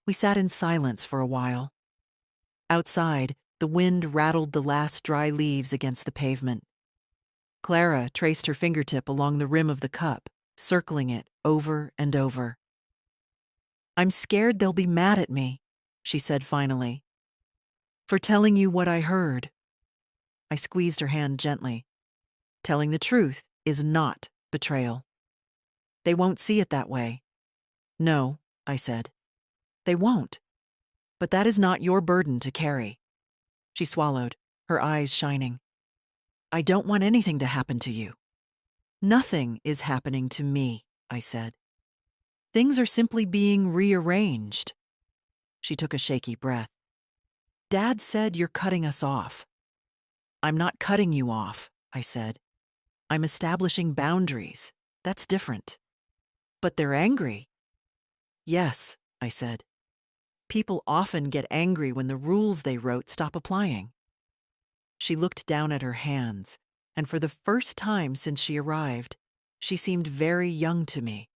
We sat in silence for a while. Outside, the wind rattled the last dry leaves against the pavement. Clara traced her fingertip along the rim of the cup, circling it over and over. "I'm scared they'll be mad at me," she said finally, "for telling you what I heard." I squeezed her hand gently. "Telling the truth is not betrayal. They won't see it that way." "No," I said. "They won't. But that is not your burden to carry." She swallowed, her eyes shining. "I don't want anything to happen to you." "Nothing is happening to me," I said. "Things are simply being rearranged." She took a shaky breath. "Dad said you're cutting us off." "I'm not cutting you off," I said. "I'm establishing boundaries. That's different." "But they're angry." "Yes," I said. "People often get angry when the rules they wrote stop applying." She looked down at her hands, and for the first time since she arrived, she seemed very young to me.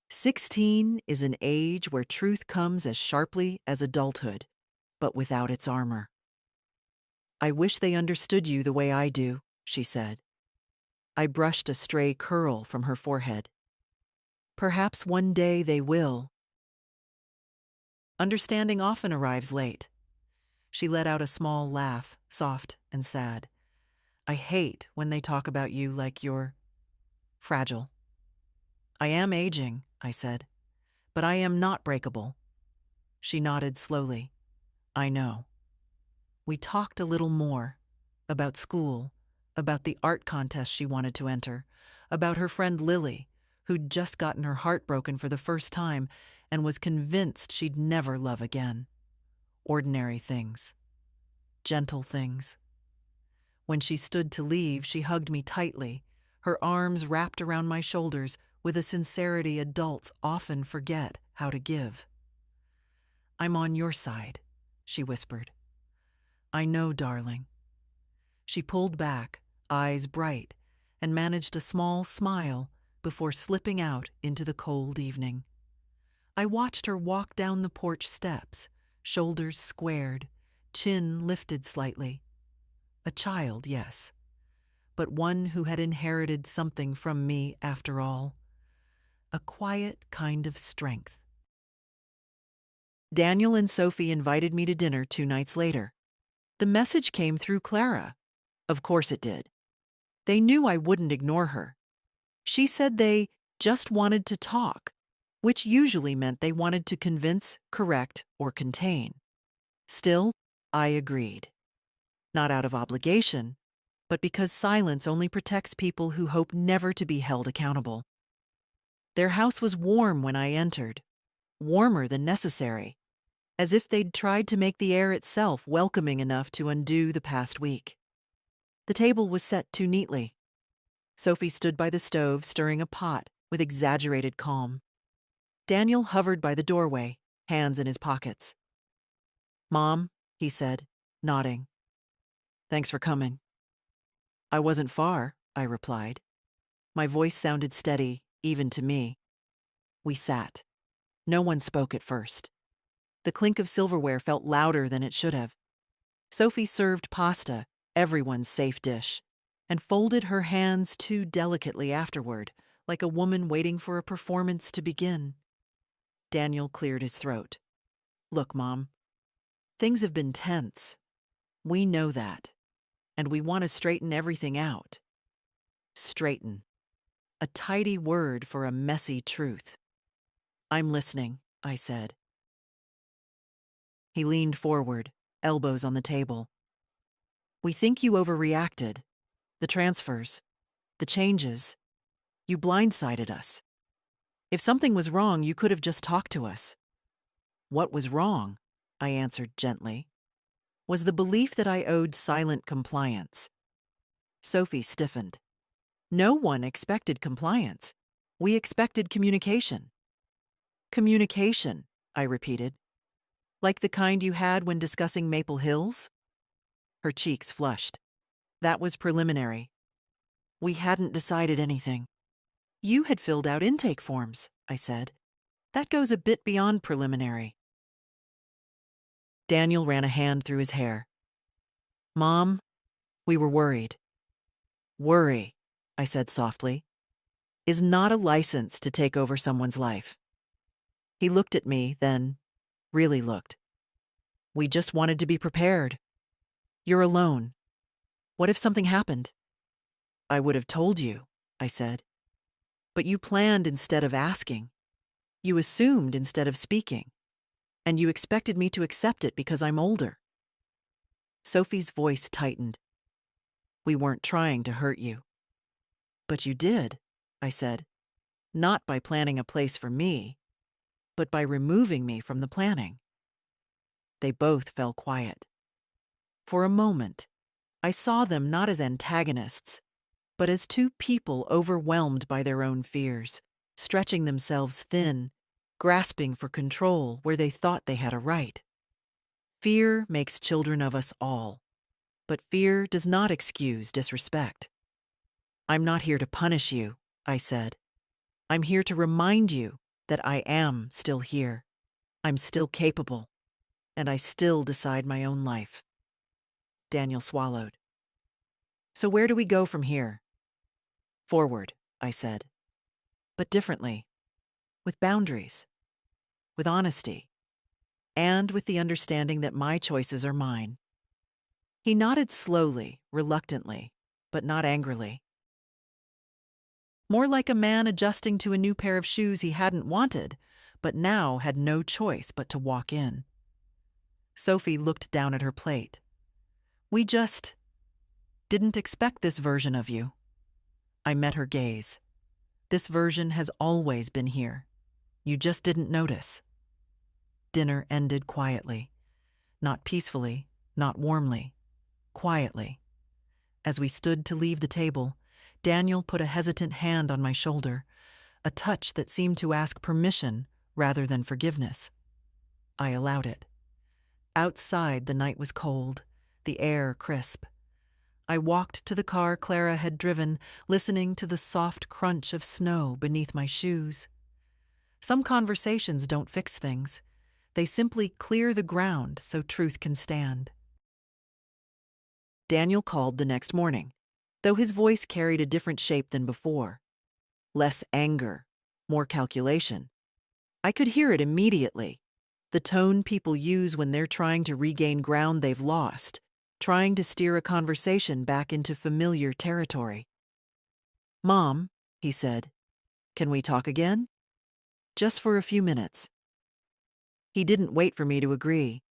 16 is an age where truth comes as sharply as adulthood, but without its armor. "I wish they understood you the way I do," she said. I brushed a stray curl from her forehead. "Perhaps one day they will." "Understanding often arrives late." She let out a small laugh, soft and sad. "I hate when they talk about you like you're fragile." "I am aging," I said, "but I am not breakable." She nodded slowly. "I know." We talked a little more, about school, about the art contest she wanted to enter, about her friend Lily, who'd just gotten her heart broken for the first time and was convinced she'd never love again. Ordinary things. Gentle things. When she stood to leave, she hugged me tightly, her arms wrapped around my shoulders with a sincerity adults often forget how to give. "I'm on your side," she whispered. "I know, darling." She pulled back, eyes bright, and managed a small smile before slipping out into the cold evening. I watched her walk down the porch steps, shoulders squared, chin lifted slightly. A child, yes, but one who had inherited something from me after all. A quiet kind of strength. Daniel and Sophie invited me to dinner 2 nights later. The message came through Clara. Of course it did. They knew I wouldn't ignore her. She said they just wanted to talk, which usually meant they wanted to convince, correct, or contain. Still, I agreed. Not out of obligation, but because silence only protects people who hope never to be held accountable. Their house was warm when I entered, warmer than necessary, as if they'd tried to make the air itself welcoming enough to undo the past week. The table was set too neatly. Sophie stood by the stove stirring a pot with exaggerated calm. Daniel hovered by the doorway, hands in his pockets. "Mom," he said, nodding. "Thanks for coming." "I wasn't far," I replied. My voice sounded steady, even to me. We sat. No one spoke at first. The clink of silverware felt louder than it should have. Sophie served pasta, everyone's safe dish, and folded her hands too delicately afterward, like a woman waiting for a performance to begin. Daniel cleared his throat. "Look, Mom, things have been tense. We know that, and we want to straighten everything out." Straighten. A tidy word for a messy truth. "I'm listening," I said. He leaned forward, elbows on the table. "We think you overreacted. The transfers, the changes. You blindsided us. If something was wrong, you could have just talked to us." "What was wrong?" I answered gently. "Was the belief that I owed silent compliance." Sophie stiffened. "No one expected compliance. We expected communication." "Communication," I repeated. "Like the kind you had when discussing Maple Hills?" Her cheeks flushed. "That was preliminary. We hadn't decided anything." "You had filled out intake forms," I said. "That goes a bit beyond preliminary." Daniel ran a hand through his hair. "Mom, we were worried." "Worry," I said softly, "is not a license to take over someone's life." He looked at me, then really looked. "We just wanted to be prepared. You're alone. What if something happened?" "I would have told you," I said. "But you planned instead of asking. You assumed instead of speaking. And you expected me to accept it because I'm older." Sophie's voice tightened. "We weren't trying to hurt you." "But you did," I said. "Not by planning a place for me, but by removing me from the planning." They both fell quiet. For a moment, I saw them not as antagonists, but as two people overwhelmed by their own fears, stretching themselves thin, grasping for control where they thought they had a right. Fear makes children of us all, but fear does not excuse disrespect. "I'm not here to punish you," I said. "I'm here to remind you that I am still here. I'm still capable, and I still decide my own life." Daniel swallowed. "So where do we go from here?" "Forward," I said. "But differently. With boundaries. With honesty. And with the understanding that my choices are mine." He nodded slowly, reluctantly, but not angrily. More like a man adjusting to a new pair of shoes he hadn't wanted, but now had no choice but to walk in. Sophie looked down at her plate. "We just Didn't expect this version of you." I met her gaze. "This version has always been here. You just didn't notice." Dinner ended quietly. Not peacefully, not warmly. Quietly. As we stood to leave the table, Daniel put a hesitant hand on my shoulder, a touch that seemed to ask permission rather than forgiveness. I allowed it. Outside, the night was cold, the air crisp. I walked to the car Clara had driven, listening to the soft crunch of snow beneath my shoes. Some conversations don't fix things. They simply clear the ground so truth can stand. Daniel called the next morning, though his voice carried a different shape than before. Less anger, more calculation. I could hear it immediately. The tone people use when they're trying to regain ground they've lost, trying to steer a conversation back into familiar territory. "Mom," he said, "can we talk again? Just for a few minutes." He didn't wait for me to agree.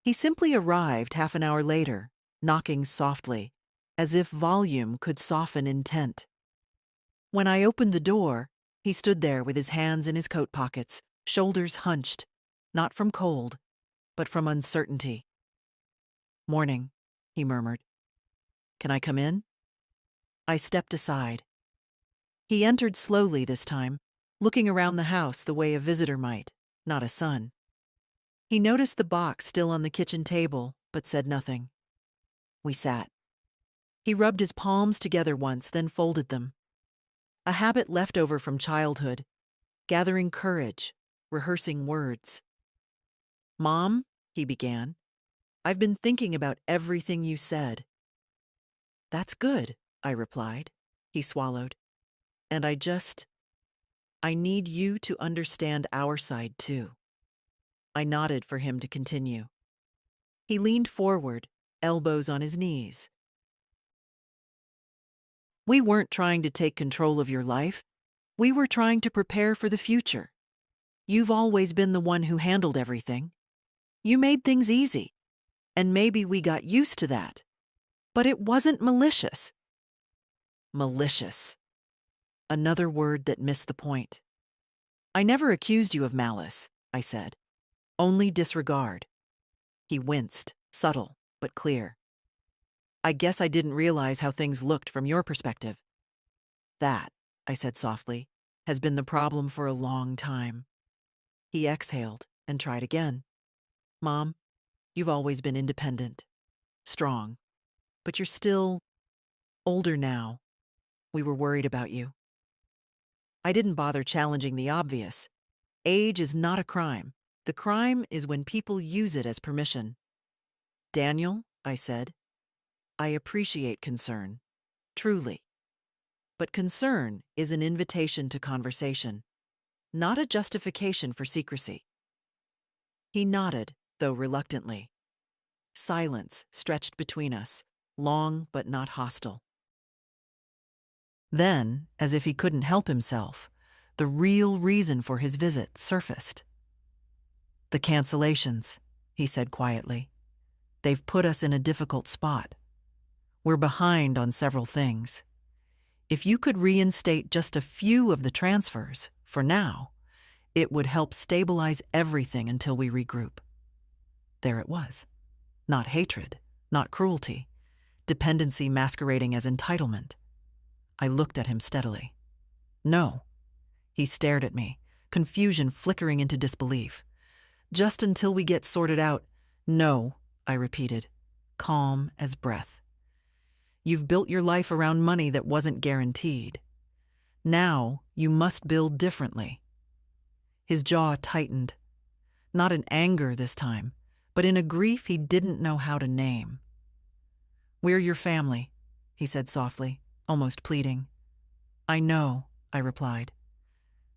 He simply arrived half an hour later, knocking softly, as if volume could soften intent. When I opened the door, he stood there with his hands in his coat pockets, shoulders hunched, not from cold, but from uncertainty. "Morning," he murmured. "Can I come in?" I stepped aside. He entered slowly this time, looking around the house the way a visitor might, not a son. He noticed the box still on the kitchen table, but said nothing. We sat. He rubbed his palms together once, then folded them. A habit left over from childhood, gathering courage, rehearsing words. "Mom," he began, "I've been thinking about everything you said." "That's good," I replied. He swallowed. "And I need you to understand our side too." I nodded for him to continue. He leaned forward, elbows on his knees. "We weren't trying to take control of your life. We were trying to prepare for the future. You've always been the one who handled everything. You made things easy, and maybe we got used to that. But it wasn't malicious." Malicious. Another word that missed the point. "I never accused you of malice," I said. "Only disregard." He winced, subtle but clear. "I guess I didn't realize how things looked from your perspective." "That," I said softly, "has been the problem for a long time." He exhaled and tried again. "Mom, you've always been independent, strong, but you're still older now. We were worried about you." I didn't bother challenging the obvious. Age is not a crime. The crime is when people use it as permission. "Daniel," I said, "I appreciate concern, truly. But concern is an invitation to conversation, not a justification for secrecy." He nodded, though reluctantly. Silence stretched between us, long but not hostile. Then, as if he couldn't help himself, the real reason for his visit surfaced. "The cancellations," he said quietly. "They've put us in a difficult spot. We're behind on several things. If you could reinstate just a few of the transfers, for now, it would help stabilize everything until we regroup." There it was. Not hatred, not cruelty, dependency masquerading as entitlement. I looked at him steadily. "No." He stared at me, confusion flickering into disbelief. "Just until we get sorted out." "No," I repeated, calm as breath. "You've built your life around money that wasn't guaranteed. Now you must build differently." His jaw tightened, not in anger this time, but in a grief he didn't know how to name. "We're your family," he said softly, almost pleading. "I know," I replied.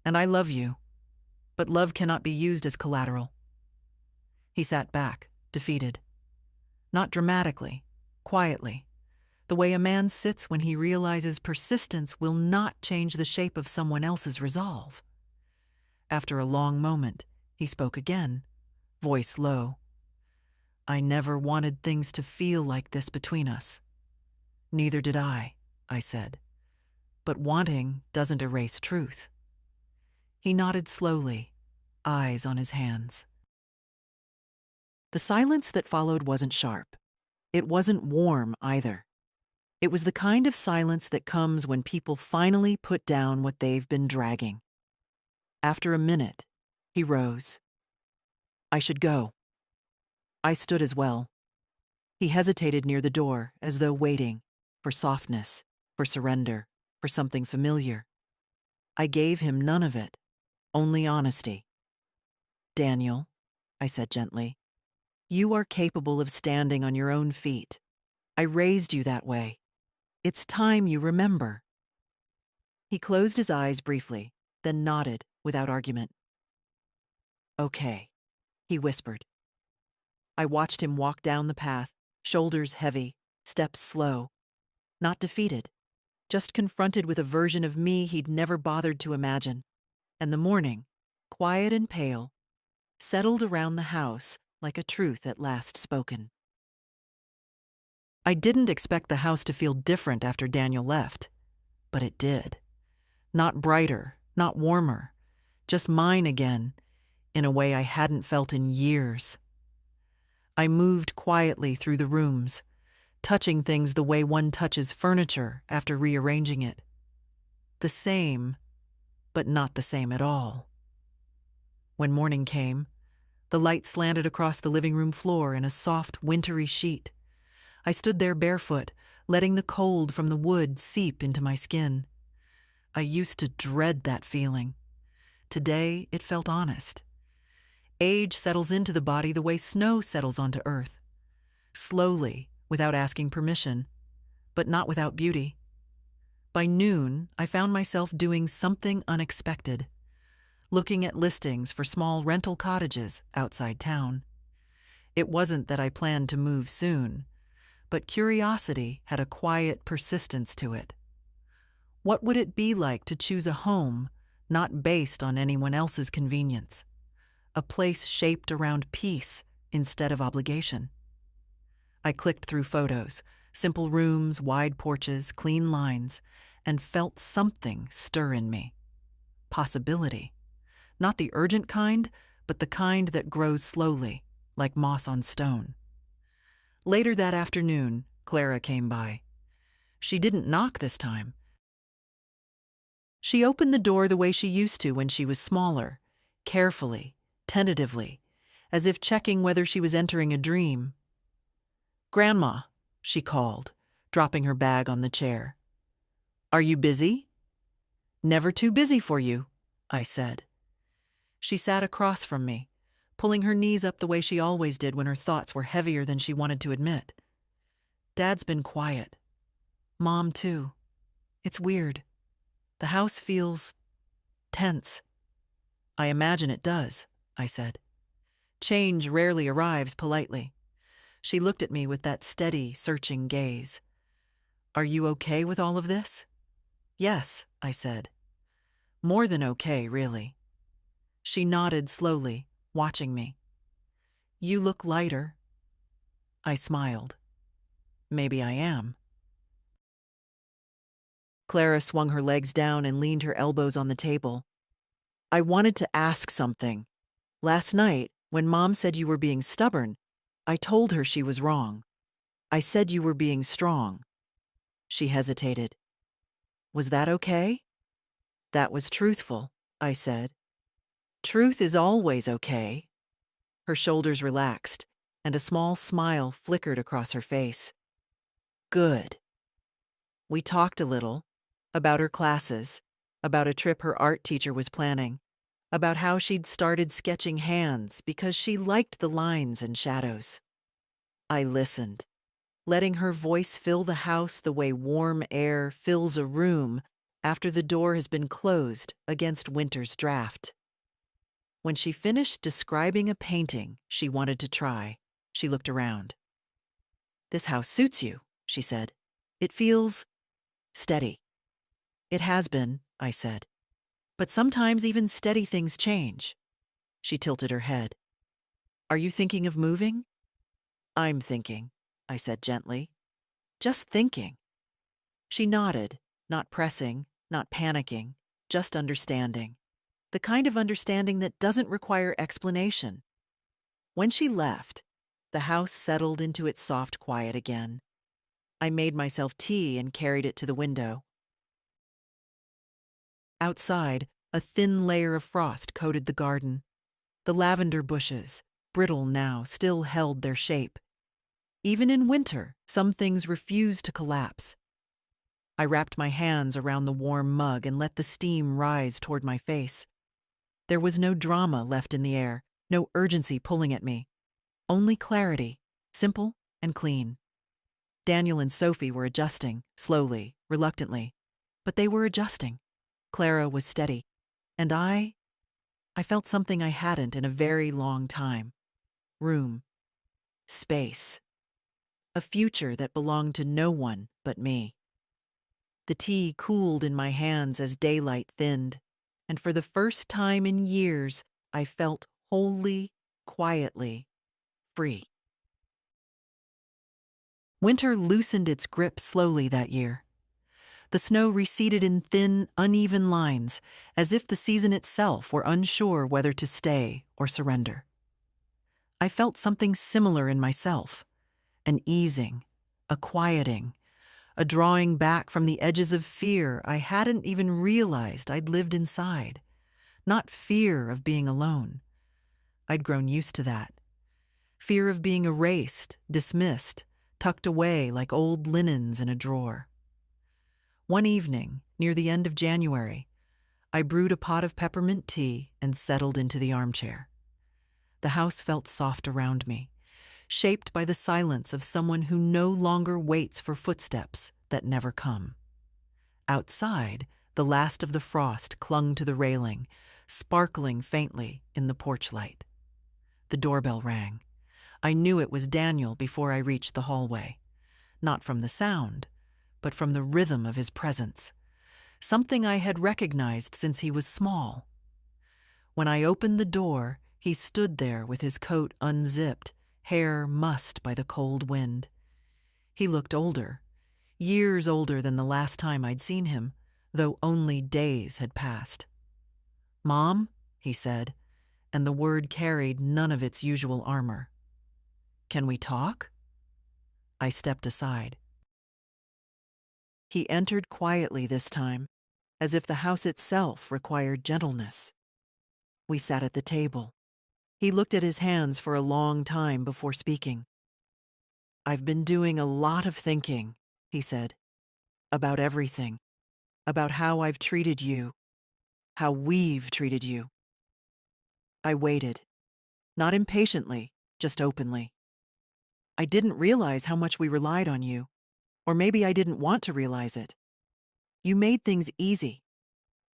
"And I love you, but love cannot be used as collateral." He sat back, defeated. Not dramatically, quietly, the way a man sits when he realizes persistence will not change the shape of someone else's resolve. After a long moment, he spoke again, voice low. "I never wanted things to feel like this between us. Neither did I said. But wanting doesn't erase truth. He nodded slowly, eyes on his hands. The silence that followed wasn't sharp. It wasn't warm either. It was the kind of silence that comes when people finally put down what they've been dragging. After a minute, he rose. I should go. I stood as well. He hesitated near the door, as though waiting for softness, for surrender, for something familiar. I gave him none of it, only honesty. Daniel, I said gently, you are capable of standing on your own feet. I raised you that way. It's time you remember. He closed his eyes briefly, then nodded without argument. Okay, he whispered. I watched him walk down the path, shoulders heavy, steps slow. Not defeated, just confronted with a version of me he'd never bothered to imagine. And the morning, quiet and pale, settled around the house like a truth at last spoken. I didn't expect the house to feel different after Daniel left, but it did. Not brighter, not warmer, just mine again, in a way I hadn't felt in years. I moved quietly through the rooms, touching things the way one touches furniture after rearranging it. The same, but not the same at all. When morning came, the light slanted across the living room floor in a soft, wintry sheet. I stood there barefoot, letting the cold from the wood seep into my skin. I used to dread that feeling. Today, it felt honest. Age settles into the body the way snow settles onto earth. Slowly, without asking permission, but not without beauty. By noon, I found myself doing something unexpected, looking at listings for small rental cottages outside town. It wasn't that I planned to move soon, but curiosity had a quiet persistence to it. What would it be like to choose a home not based on anyone else's convenience? A place shaped around peace instead of obligation. I clicked through photos, simple rooms, wide porches, clean lines, and felt something stir in me. Possibility. Not the urgent kind, but the kind that grows slowly, like moss on stone. Later that afternoon, Clara came by. She didn't knock this time. She opened the door the way she used to when she was smaller, carefully, tentatively, as if checking whether she was entering a dream. "Grandma," she called, dropping her bag on the chair. "Are you busy?" "Never too busy for you," I said. She sat across from me, pulling her knees up the way she always did when her thoughts were heavier than she wanted to admit. "Dad's been quiet. Mom, too. It's weird. The house feels tense." "I imagine it does," I said. Change rarely arrives politely. She looked at me with that steady, searching gaze. "Are you okay with all of this?" "Yes," I said. "More than okay, really." She nodded slowly, watching me. "You look lighter." I smiled. Maybe I am. Clara swung her legs down and leaned her elbows on the table. "I wanted to ask something. Last night, when Mom said you were being stubborn, I told her she was wrong. I said you were being strong." She hesitated. "Was that okay?" "That was truthful," I said. "Truth is always okay." Her shoulders relaxed, and a small smile flickered across her face. "Good." We talked a little, about her classes, about a trip her art teacher was planning, about how she'd started sketching hands because she liked the lines and shadows. I listened, letting her voice fill the house the way warm air fills a room after the door has been closed against winter's draft. When she finished describing a painting she wanted to try, she looked around. "This house suits you," she said. "It feels steady." "It has been," I said. "But sometimes even steady things change." She tilted her head. "Are you thinking of moving?" "I'm thinking," I said gently. "Just thinking. She nodded, not pressing, not panicking, just understanding. The kind of understanding that doesn't require explanation. When she left, the house settled into its soft quiet again. I made myself tea and carried it to the window. Outside, a thin layer of frost coated the garden. The lavender bushes, brittle now, still held their shape. Even in winter, some things refused to collapse. I wrapped my hands around the warm mug and let the steam rise toward my face. There was no drama left in the air, no urgency pulling at me. Only clarity, simple and clean. Daniel and Sophie were adjusting, slowly, reluctantly. But they were adjusting. Clara was steady. And I felt something I hadn't in a very long time. Room. Space. A future that belonged to no one but me. The tea cooled in my hands as daylight thinned, and for the first time in years, I felt wholly, quietly free. Winter loosened its grip slowly that year. The snow receded in thin, uneven lines, as if the season itself were unsure whether to stay or surrender. I felt something similar in myself, an easing, a quieting, a drawing back from the edges of fear I hadn't even realized I'd lived inside. Not fear of being alone. I'd grown used to that. Fear of being erased, dismissed, tucked away like old linens in a drawer. One evening, near the end of January, I brewed a pot of peppermint tea and settled into the armchair. The house felt soft around me, shaped by the silence of someone who no longer waits for footsteps that never come. Outside, the last of the frost clung to the railing, sparkling faintly in the porch light. The doorbell rang. I knew it was Daniel before I reached the hallway. Not from the sound, but from the rhythm of his presence. Something I had recognized since he was small. When I opened the door, he stood there with his coat unzipped, hair mussed by the cold wind. He looked older, years older than the last time I'd seen him, though only days had passed. "Mom," he said, and the word carried none of its usual armor. "Can we talk?" I stepped aside. He entered quietly this time, as if the house itself required gentleness. We sat at the table. He looked at his hands for a long time before speaking. "I've been doing a lot of thinking," he said, "about everything, about how I've treated you, how we've treated you." I waited, not impatiently, just openly. "I didn't realize how much we relied on you, or maybe I didn't want to realize it. You made things easy,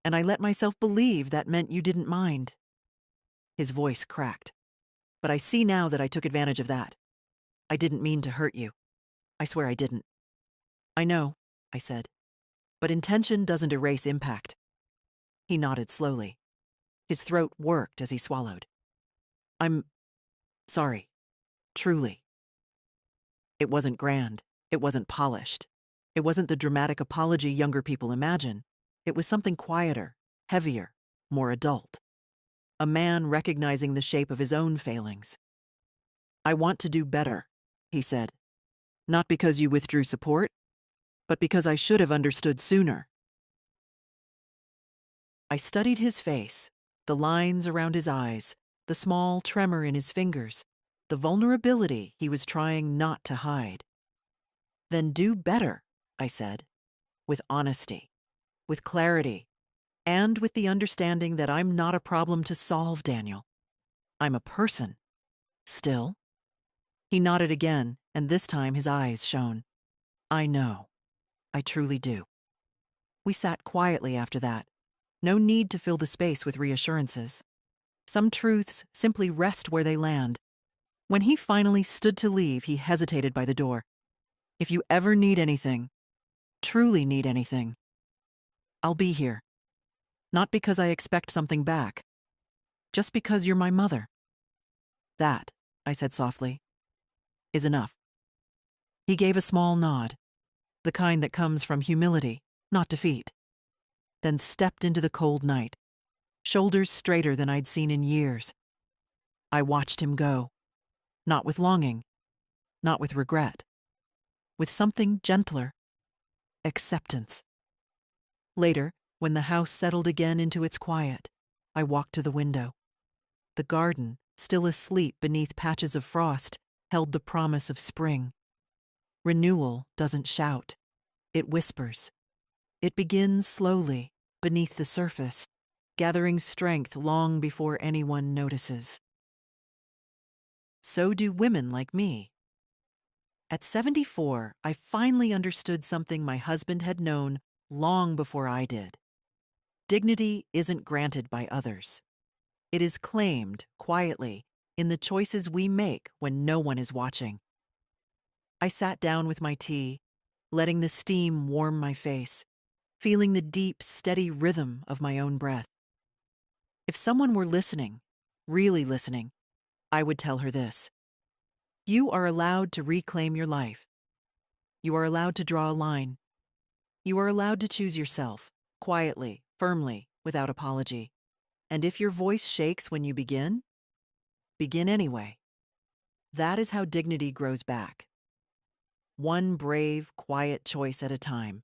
and I let myself believe that meant you didn't mind." His voice cracked. "But I see now that I took advantage of that. I didn't mean to hurt you. I swear I didn't." "I know," I said, "but intention doesn't erase impact." He nodded slowly. His throat worked as he swallowed. "I'm sorry. Truly." It wasn't grand. It wasn't polished. It wasn't the dramatic apology younger people imagine. It was something quieter, heavier, more adult. A man recognizing the shape of his own failings. "I want to do better," he said. "Not because you withdrew support, but because I should have understood sooner." I studied his face, the lines around his eyes, the small tremor in his fingers, the vulnerability he was trying not to hide. "Then do better," I said, with honesty, with clarity, and with the understanding that I'm not a problem to solve, Daniel. I'm a person. Still. He nodded again, and this time his eyes shone. "I know. I truly do." We sat quietly after that. No need to fill the space with reassurances. Some truths simply rest where they land. When he finally stood to leave, he hesitated by the door. "If you ever need anything, truly need anything, I'll be here. Not because I expect something back, just because you're my mother." "That," I said softly, "is enough." He gave a small nod. the kind that comes from humility, not defeat. Then stepped into the cold night, shoulders straighter than I'd seen in years. I watched him go, not with longing, not with regret, with something gentler, acceptance. Later, when the house settled again into its quiet, I walked to the window. The garden, still asleep beneath patches of frost, held the promise of spring. Renewal doesn't shout, it whispers. It begins slowly, beneath the surface, gathering strength long before anyone notices. So do women like me. At 74, I finally understood something my husband had known long before I did. Dignity isn't granted by others. It is claimed, quietly, in the choices we make when no one is watching. I sat down with my tea, letting the steam warm my face, feeling the deep, steady rhythm of my own breath. If someone were listening, really listening, I would tell her this. You are allowed to reclaim your life. You are allowed to draw a line. You are allowed to choose yourself, quietly, firmly, without apology. And if your voice shakes when you begin anyway. That is how dignity grows back. One brave, quiet choice at a time.